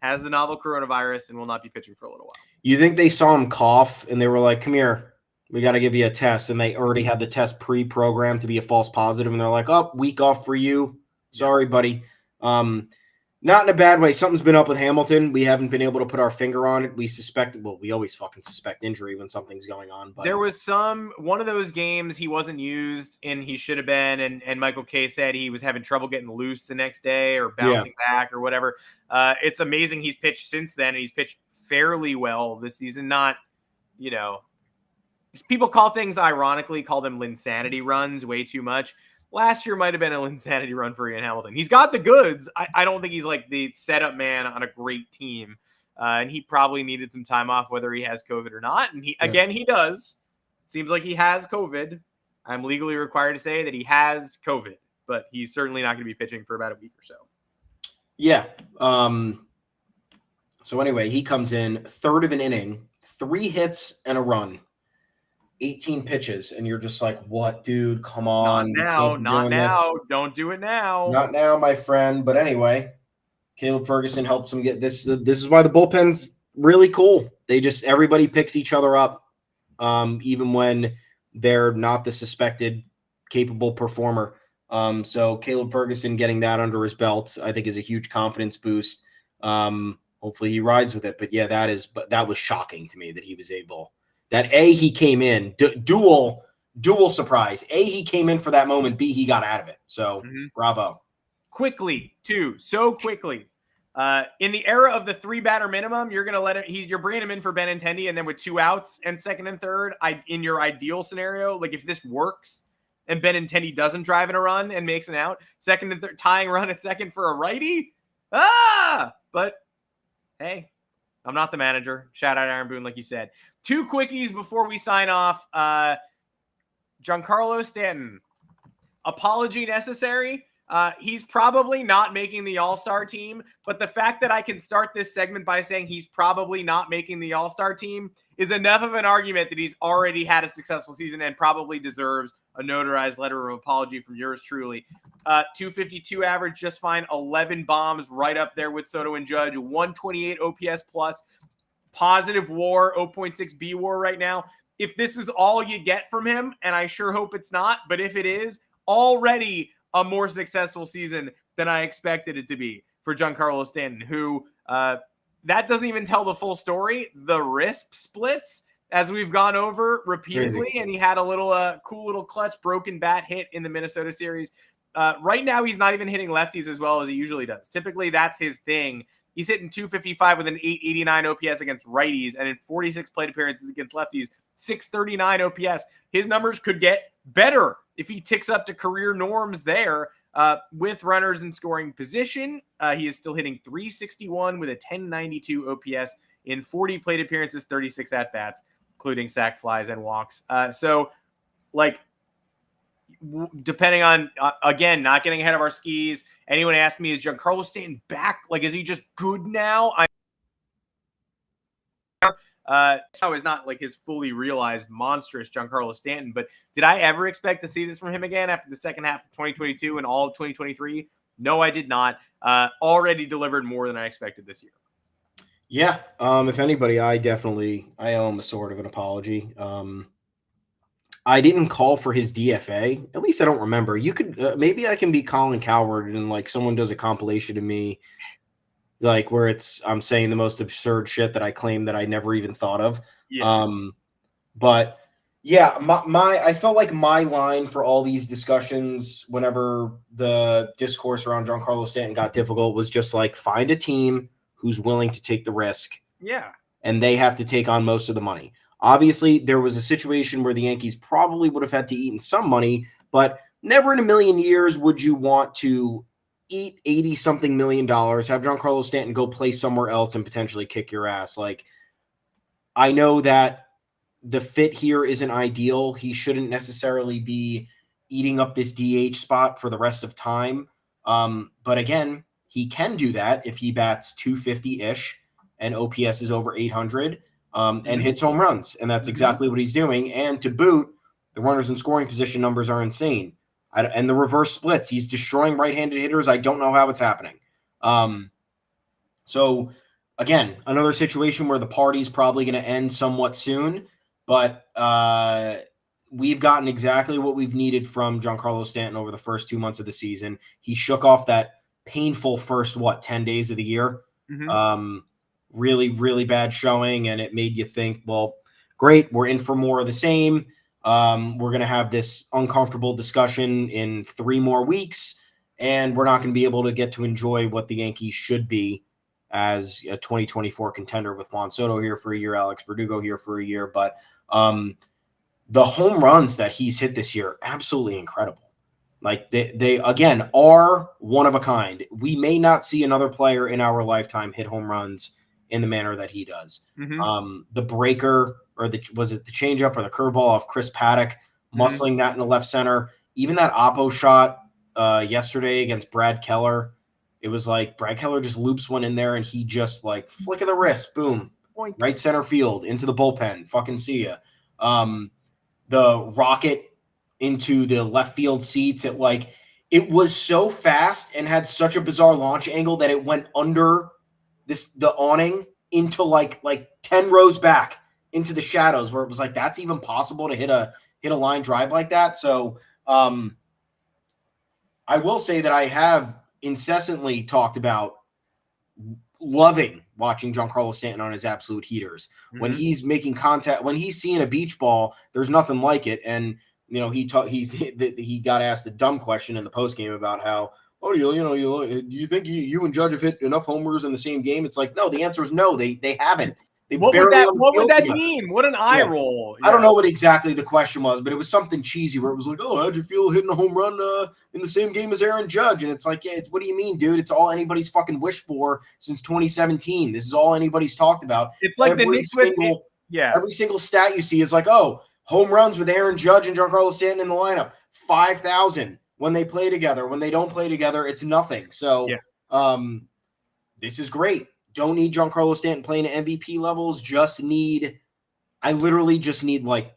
has the novel coronavirus and will not be pitching for a little while. You think they saw him cough and they were like, come here, we got to give you a test. And they already had the test pre-programmed to be a false positive. And they're like, oh, week off for you. Sorry, buddy. Not in a bad way. Something's been up with Hamilton. We haven't been able to put our finger on it. We always fucking suspect injury when something's going on. But there was one of those games he wasn't used and he should have been. And Michael Kay said he was having trouble getting loose the next day or bouncing back or whatever. It's amazing he's pitched since then. And he's pitched fairly well this season. Not, people call things, ironically, call them Linsanity runs way too much. Last year might have been a Linsanity run for Ian Hamilton. He's got the goods. I don't think he's like the setup man on a great team. And he probably needed some time off, whether he has COVID or not. And he does. Seems like he has COVID. I'm legally required to say that he has COVID, but he's certainly not going to be pitching for about a week or so. Yeah. So anyway, he comes in third of an inning, 3 hits and a run. 18 pitches, and you're just like, what, dude? Come on. Not now. Don't do it now. Not now, my friend. But anyway, Caleb Ferguson helps him get this. This is why the bullpen's really cool. Everybody picks each other up, even when they're not the suspected capable performer. So Caleb Ferguson getting that under his belt, I think, is a huge confidence boost. Hopefully he rides with it. But yeah, that was shocking to me that he was able. That he came in, dual surprise. He came in for that moment. B, he got out of it. So bravo. Quickly, too. So quickly. In the era of the 3-batter minimum, you're going to you're bringing him in for Benintendi, and then with 2 outs and second and third, in your ideal scenario, like if this works and Benintendi doesn't drive in a run and makes an out, second and third, tying run at second for a righty. But hey, I'm not the manager. Shout out Aaron Boone, like you said. 2 quickies before we sign off. Giancarlo Stanton. Apology necessary. He's probably not making the All-Star team, but the fact that I can start this segment by saying he's probably not making the All-Star team is enough of an argument that he's already had a successful season and probably deserves a notarized letter of apology from yours truly. 252 average, just fine. 11 bombs, right up there with Soto and Judge. 128 OPS plus. Positive WAR, 0.6 B WAR right now. If this is all you get from him, and I sure hope it's not, but if it is, already a more successful season than I expected it to be for for Giancarlo Stanton, who that doesn't even tell the full story. The RISP splits, as we've gone over repeatedly, Crazy. and he had a little cool little clutch broken bat hit in the Minnesota series. Right now, he's not even hitting lefties as well as he usually does. Typically, that's his thing. He's hitting 255 with an 889 OPS against righties, and in 46 plate appearances against lefties, 639 OPS. His numbers could get better if he ticks up to career norms there. With runners in scoring position, he is still hitting 361 with a 1092 OPS in 40 plate appearances, 36 at-bats, including sac flies and walks. So, like, depending on, again, not getting ahead of our skis, anyone asked me, is Giancarlo Stanton back? Like, is he just good now? Now is not like his fully realized monstrous Giancarlo Stanton, but did I ever expect to see this from him again after the second half of 2022 and all of 2023? No, I did not. Already delivered more than I expected this year. Yeah. If anybody, I owe him a sort of an apology. I didn't call for his DFA. At least I don't remember. You could maybe I can be Colin Coward and like someone does a compilation of me, like where I'm saying the most absurd shit that I claim that I never even thought of. Yeah. But yeah, I felt like my line for all these discussions, whenever the discourse around Giancarlo Stanton got difficult, was just like, find a team who's willing to take the risk. Yeah. And they have to take on most of the money. Obviously, there was a situation where the Yankees probably would have had to eat in some money, but never in a million years would you want to eat $80-something million, have Giancarlo Stanton go play somewhere else and potentially kick your ass. Like, I know that the fit here isn't ideal. He shouldn't necessarily be eating up this DH spot for the rest of time. But again, he can do that if he bats 250-ish and OPS is over 800 and hits home runs. And that's exactly what he's doing. And to boot, the runners in scoring position numbers are insane. And the reverse splits, he's destroying right-handed hitters. I don't know how it's happening. So, again, another situation where the party's probably going to end somewhat soon. But we've gotten exactly what we've needed from Giancarlo Stanton over the first 2 months of the season. He shook off that painful first, 10 days of the year. Really, really bad showing, and it made you think, well, great, we're in for more of the same. We're going to have this uncomfortable discussion in 3 more weeks, and we're not going to be able to get to enjoy what the Yankees should be as a 2024 contender with Juan Soto here for a year, Alex Verdugo here for a year. But the home runs that he's hit this year, absolutely incredible. Like they again are one of a kind. We may not see another player in our lifetime hit home runs in the manner that he does. The breaker, or was it the changeup or the curveball off Chris Paddock, muscling that in the left center. Even that Oppo shot yesterday against Brad Keller, it was like Brad Keller just loops one in there and he just like flick of the wrist, boom, right center field into the bullpen. Fucking see ya. The rocket into the left field seats, it was so fast and had such a bizarre launch angle that it went under the awning into like 10 rows back into the shadows, where it was like, that's even possible to hit a line drive like that. So I will say that I have incessantly talked about loving watching Giancarlo Stanton on his absolute heaters. When he's making contact, when he's seeing a beach ball, there's nothing like it. And he got asked a dumb question in the postgame about how, do you think you and Judge have hit enough homers in the same game? It's like, no, the answer is no. They haven't. What would that mean? What an eye roll. Yeah. I don't know what exactly the question was, but it was something cheesy where it was like, oh, how'd you feel hitting a home run in the same game as Aaron Judge? And it's like, yeah, what do you mean, dude? It's all anybody's fucking wished for since 2017. This is all anybody's talked about. It's like every single stat you see is like, oh, home runs with Aaron Judge and Giancarlo Stanton in the lineup, 5,000 when they play together. When they don't play together, it's nothing. So this is great. Don't need Giancarlo Stanton playing at MVP levels. I literally just need like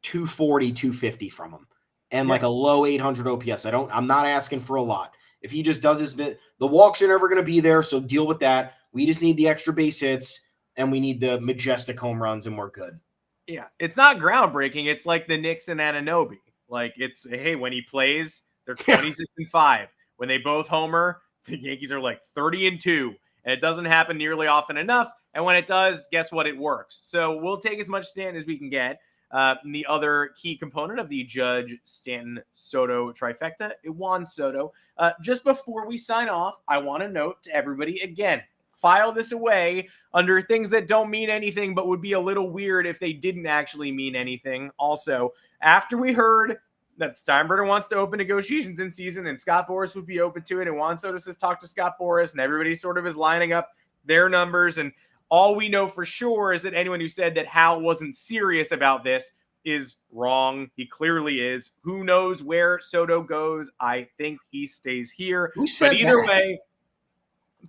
240, 250 from him and like a low 800 OPS. I'm not asking for a lot. If he just does his bit, the walks are never going to be there. So deal with that. We just need the extra base hits and we need the majestic home runs and we're good. Yeah. It's not groundbreaking. It's like the Knicks and Anunoby. Like it's, hey, when he plays, they're 26-5. When they both homer, the Yankees are like 30-2, and it doesn't happen nearly often enough. And when it does, guess what? It works. So we'll take as much Stanton as we can get. The other key component of the Judge, Stanton, Soto trifecta, Juan Soto. Just before we sign off, I want to note to everybody again, file this away under things that don't mean anything, but would be a little weird if they didn't actually mean anything. Also, after we heard that Steinbrenner wants to open negotiations in season and Scott Boras would be open to it, and Juan Soto says talk to Scott Boras, and everybody sort of is lining up their numbers, and all we know for sure is that anyone who said that Hal wasn't serious about this is wrong. He clearly is. Who knows where Soto goes? I think he stays here. Who said but either that? way,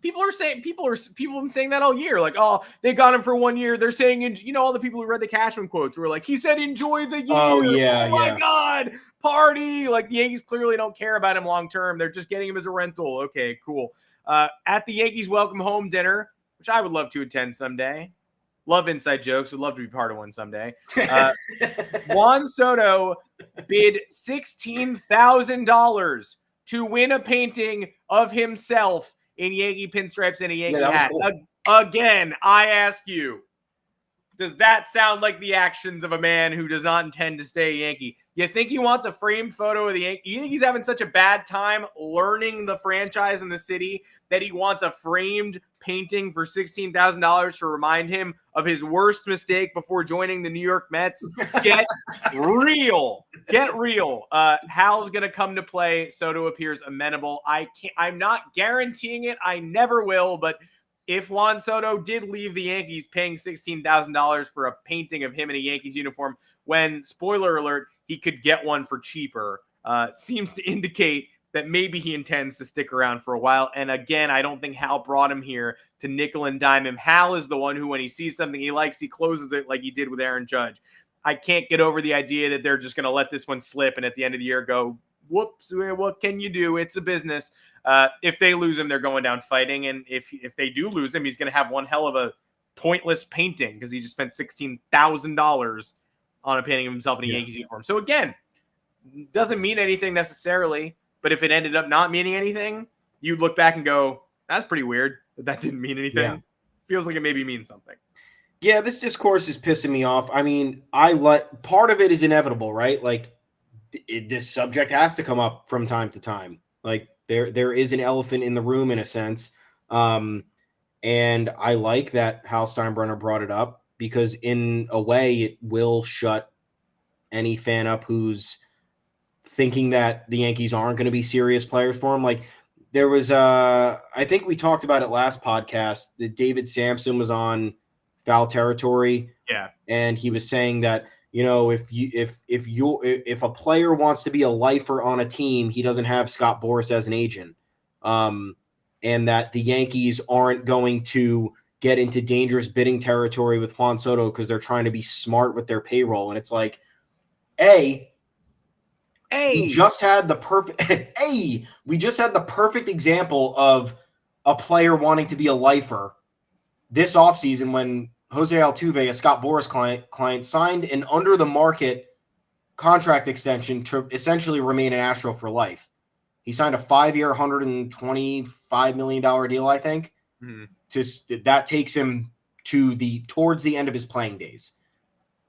people have been saying that all year. Like, oh, they got him for 1 year. They're saying, all the people who read the Cashman quotes were like, he said, enjoy the year. Oh, yeah. My God, party. Like, the Yankees clearly don't care about him long term. They're just getting him as a rental. Okay, cool. At the Yankees welcome home dinner, which I would love to attend someday. Love inside jokes. Would love to be part of one someday. Juan Soto bid $16,000 to win a painting of himself in Yankee pinstripes and a Yankee hat. Cool. Again, I ask you, does that sound like the actions of a man who does not intend to stay a Yankee? You think he wants a framed photo of the Yankees? You think he's having such a bad time learning the franchise in the city that he wants a framed painting for $16,000 to remind him of his worst mistake before joining the New York Mets? Get real. Get real. Hal's going to come to play. Soto appears amenable. I'm not guaranteeing it. I never will, but if Juan Soto did leave the Yankees paying $16,000 for a painting of him in a Yankees uniform, when, spoiler alert, he could get one for cheaper, seems to indicate that maybe he intends to stick around for a while. And again, I don't think Hal brought him here to nickel and dime him. Hal is the one who, when he sees something he likes, he closes it like he did with Aaron Judge. I can't get over the idea that they're just going to let this one slip and at the end of the year go, whoops, what can you do? It's a business. If they lose him, they're going down fighting. And if they do lose him, he's going to have one hell of a pointless painting because he just spent $16,000 on a painting of himself in a Yankees uniform. So again, doesn't mean anything necessarily, but if it ended up not meaning anything, you'd look back and go, that's pretty weird that didn't mean anything. Yeah. Feels like it maybe means something. Yeah, this discourse is pissing me off. I mean, part of it is inevitable, right? Like, this subject has to come up from time to time. Like, there is an elephant in the room in a sense. And I like that Hal Steinbrenner brought it up because in a way it will shut any fan up who's thinking that the Yankees aren't going to be serious players for him. Like, there was I think we talked about it last podcast that David Sampson was on Foul Territory. Yeah. And he was saying that, if a player wants to be a lifer on a team, he doesn't have Scott Boras as an agent. And that the Yankees aren't going to get into dangerous bidding territory with Juan Soto because they're trying to be smart with their payroll. And it's like, we just had the perfect example of a player wanting to be a lifer this offseason when Jose Altuve, a Scott Boras client, signed an under-the-market contract extension to essentially remain an Astro for life. He signed a 5-year, $125 million deal, I think. That takes him towards the end of his playing days.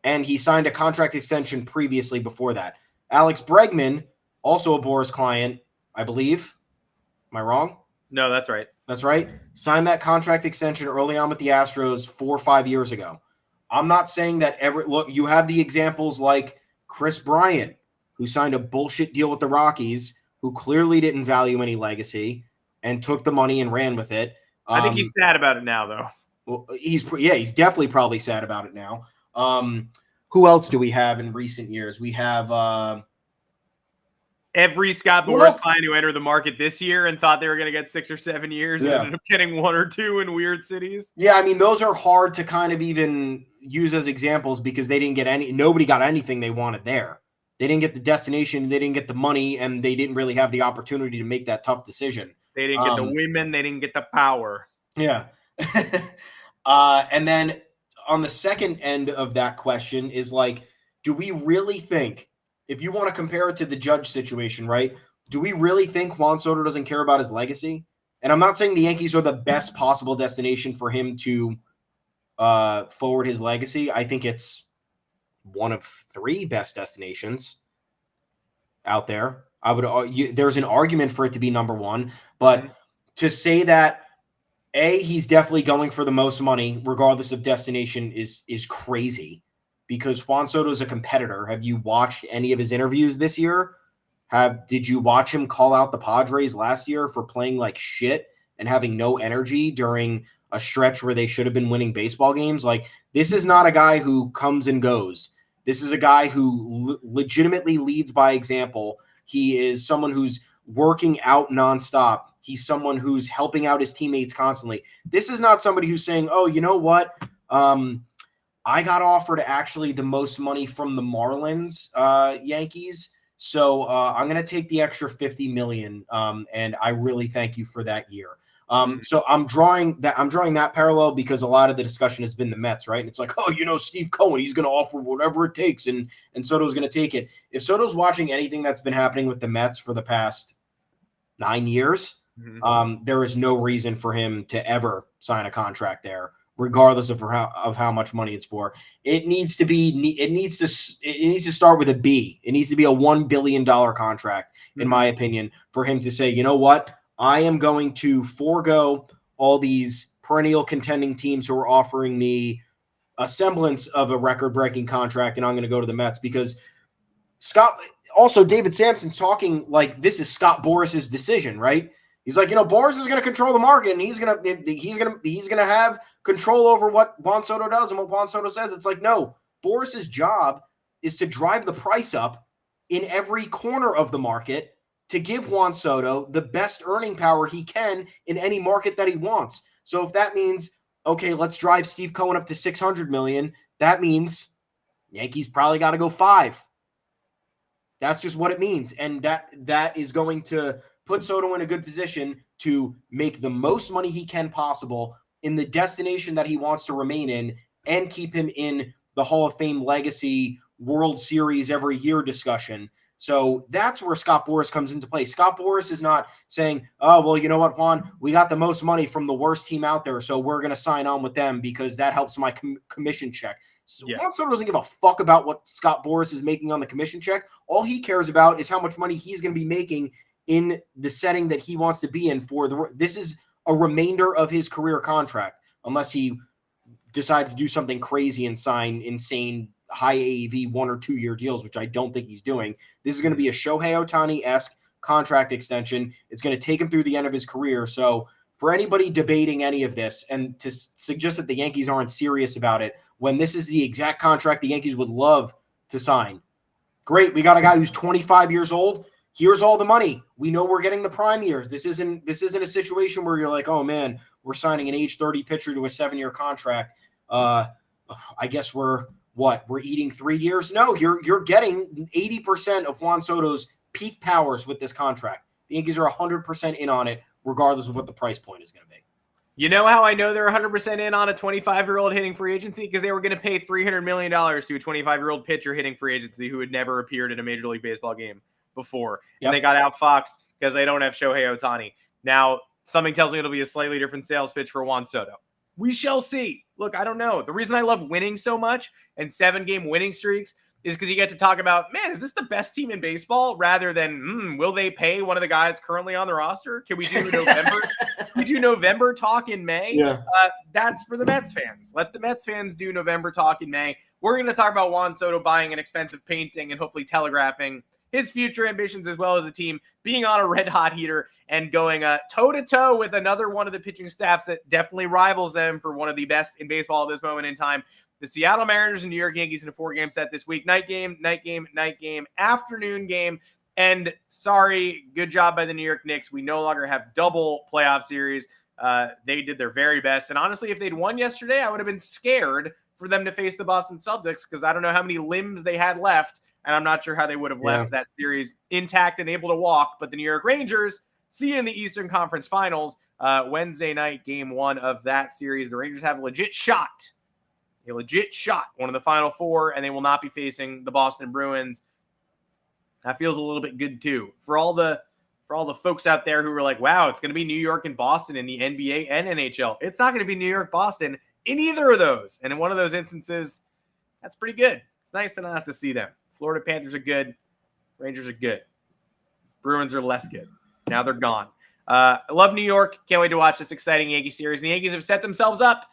And he signed a contract extension previously before that. Alex Bregman, also a Boras client, I believe. Am I wrong? No, that's right. That's right. Signed that contract extension early on with the Astros 4 or 5 years ago. I'm not saying that look, you have the examples like Chris Bryant, who signed a bullshit deal with the Rockies, who clearly didn't value any legacy and took the money and ran with it. I think he's sad about it now, though. Well, he's definitely probably sad about it now. Who else do we have in recent years? We have every Scott Boras client who entered the market this year and thought they were going to get 6 or 7 years and ended up getting 1 or 2 in weird cities. Yeah, I mean, those are hard to kind of even use as examples because they didn't get nobody got anything they wanted there. They didn't get the destination, they didn't get the money, and they didn't really have the opportunity to make that tough decision. They didn't get the women, they didn't get the power. Yeah. And then on the second end of that question is like, do we really think, if you want to compare it to the Judge situation, right? Do we really think Juan Soto doesn't care about his legacy? And I'm not saying the Yankees are the best possible destination for him to forward his legacy. I think it's one of 3 best destinations out there. There's an argument for it to be number 1, but to say that he's definitely going for the most money regardless of destination is crazy, because Juan Soto is a competitor. Have you watched any of his interviews this year? Did you watch him call out the Padres last year for playing like shit and having no energy during a stretch where they should have been winning baseball games? Like, this is not a guy who comes and goes. This is a guy who legitimately leads by example. He is someone who's working out nonstop. He's someone who's helping out his teammates constantly. This is not somebody who's saying, oh, you know what? I got offered actually the most money from the Marlins Yankees. So I'm going to take the extra $50 million. And I really thank you for that year. So I'm drawing that parallel because a lot of the discussion has been the Mets, right? And it's like, oh, you know, Steve Cohen, he's going to offer whatever it takes, and Soto's going to take it. If Soto's watching anything that's been happening with the Mets for the past 9 years, there is no reason for him to ever sign a contract there, regardless of how much money it's for. It needs to start with a B. It needs to be a $1 billion contract, in my opinion, for him to say, you know what? I am going to forego all these perennial contending teams who are offering me a semblance of a record-breaking contract, and I'm going to go to the Mets, because David Sampson's talking like this is Scott Boris's decision, right? He's like, you know, Boris is going to control the market, and he's going to have control over what Juan Soto does and what Juan Soto says. It's like, no, Boris's job is to drive the price up in every corner of the market to give Juan Soto the best earning power he can in any market that he wants. So if that means, okay, let's drive Steve Cohen up to $600 million, that means Yankees probably got to go 5. That's just what it means. And that is going to put Soto in a good position to make the most money he can possible in the destination that he wants to remain in, and keep him in the Hall of Fame legacy World Series every year discussion. So that's where Scott Boras comes into play. Scott Boras is not saying, oh, well, you know what, Juan, we got the most money from the worst team out there, so we're going to sign on with them because that helps my commission check. So Juan Soto doesn't give a fuck about what Scott Boras is making on the commission check. All he cares about is how much money he's going to be making in the setting that he wants to be in this is a remainder of his career contract, unless he decides to do something crazy and sign insane high AAV 1 or 2 year deals, which I don't think he's doing. This is going to be a Shohei Ohtani-esque contract extension. It's going to take him through the end of his career. So for anybody debating any of this and to suggest that the Yankees aren't serious about it, when this is the exact contract the Yankees would love to sign, great. We got a guy who's 25 years old. Here's all the money. We know we're getting the prime years. This isn't a situation where you're like, oh man, we're signing an age 30 pitcher to a 7-year contract. I guess we're eating 3 years. No, you're getting 80% of Juan Soto's peak powers with this contract. The Yankees are 100% in on it, regardless of what the price point is going to be. You know how I know they're 100% in on a 25-year-old hitting free agency? Because they were going to pay $300 million to a 25-year-old pitcher hitting free agency who had never appeared in a Major League Baseball game before. Yep. And they got outfoxed because they don't have Shohei Ohtani. Now, something tells me it'll be a slightly different sales pitch for Juan Soto. We shall see. Look, I don't know. The reason I love winning so much and 7-game winning streaks is because you get to talk about, man, is this the best team in baseball? Rather than, will they pay one of the guys currently on the roster? Can we do November? We do November talk in May. Yeah. That's for the Mets fans. Let the Mets fans do November talk in May. We're going to talk about Juan Soto buying an expensive painting and hopefully telegraphing his future ambitions, as well as the team being on a red-hot heater and going toe-to-toe with another one of the pitching staffs that definitely rivals them for one of the best in baseball at this moment in time. The Seattle Mariners and New York Yankees in a 4-game set this week. Night game, afternoon game. And sorry, good job by the New York Knicks. We no longer have double playoff series. They did their very best. And honestly, if they'd won yesterday, I would have been scared for them to face the Boston Celtics because I don't know how many limbs they had left. And I'm not sure how they would have left that series intact and able to walk. But the New York Rangers, see you in the Eastern Conference Finals. Wednesday night, game 1 of that series. The Rangers have a legit shot, one of the Final 4, and they will not be facing the Boston Bruins. That feels a little bit good too. For all the For all the folks out there who were like, wow, it's going to be New York and Boston in the NBA and NHL. It's not going to be New York, Boston in either of those. And in one of those instances, that's pretty good. It's nice to not have to see them. Florida Panthers are good. Rangers are good. Bruins are less good. Now they're gone. I love New York. Can't wait to watch this exciting Yankee series. The Yankees have set themselves up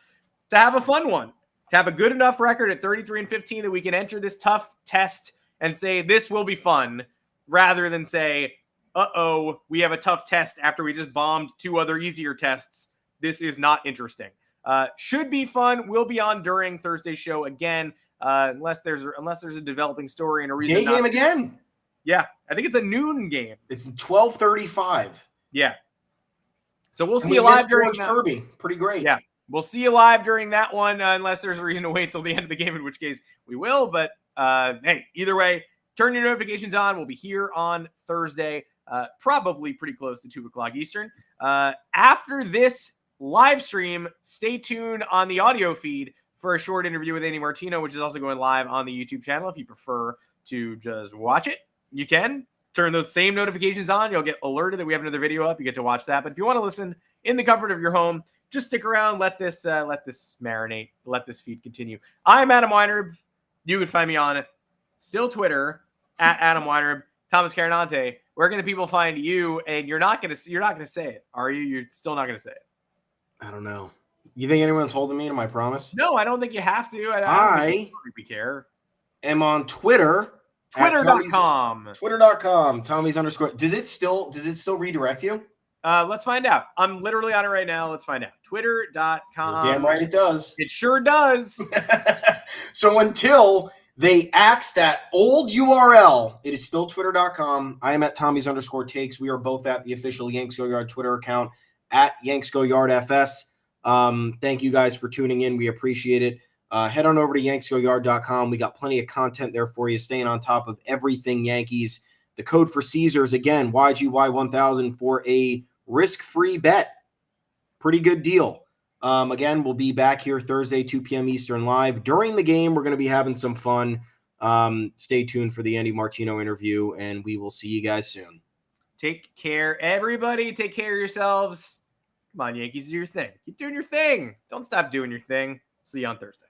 to have a fun one, to have a good enough record at 33-15 that we can enter this tough test and say this will be fun, rather than say, uh-oh, we have a tough test after we just bombed 2 other easier tests. This is not interesting. Should be fun. We'll be on during Thursday's show again, unless there's a developing story and a reason. Day game again. Yeah, I think it's a noon game. It's 12:35. Yeah. So we'll see you live during Kirby. Pretty great. Yeah. We'll see you live during that one, unless there's a reason to wait till the end of the game, in which case we will. But hey, either way, turn your notifications on. We'll be here on Thursday, probably pretty close to 2 o'clock Eastern. After this live stream, stay tuned on the audio feed for a short interview with Andy Martino, which is also going live on the YouTube channel. If you prefer to just watch it, you can turn those same notifications on. You'll get alerted that we have another video up. You get to watch that. But if you want to listen in the comfort of your home, just stick around. Let this marinate. Let this feed continue. I'm Adam Weinrib. You can find me on still Twitter at Adam Weinrib. Thomas Carinante. Where can the people find you? And you're not gonna say it, are you? You're still not gonna say it. I don't know. You think anyone's holding me to my promise? No, I don't think you have to. I don't think we care. Am on Twitter. Twitter.com. Twitter.com. Tommy's _ Does it still redirect you? Let's find out. I'm literally on it right now. Let's find out. Twitter.com. You're damn right it does. It sure does. So until they axe that old URL, it is still Twitter.com. I am at Tommy's _takes. We are both at the official Yanks Go Yard Twitter account at Yanks Go Yard FS. Thank you guys for tuning in. We appreciate it. Head on over to yanksgoyard.com. We got plenty of content there for you, staying on top of everything Yankees. The code for Caesars, again, YGY1000 for a risk-free bet. Pretty good deal. Again, we'll be back here Thursday, 2 p.m. Eastern live. During the game, we're going to be having some fun. Stay tuned for the Andy Martino interview, and we will see you guys soon. Take care, everybody. Take care of yourselves. Come on, Yankees, do your thing. Keep doing your thing. Don't stop doing your thing. See you on Thursday.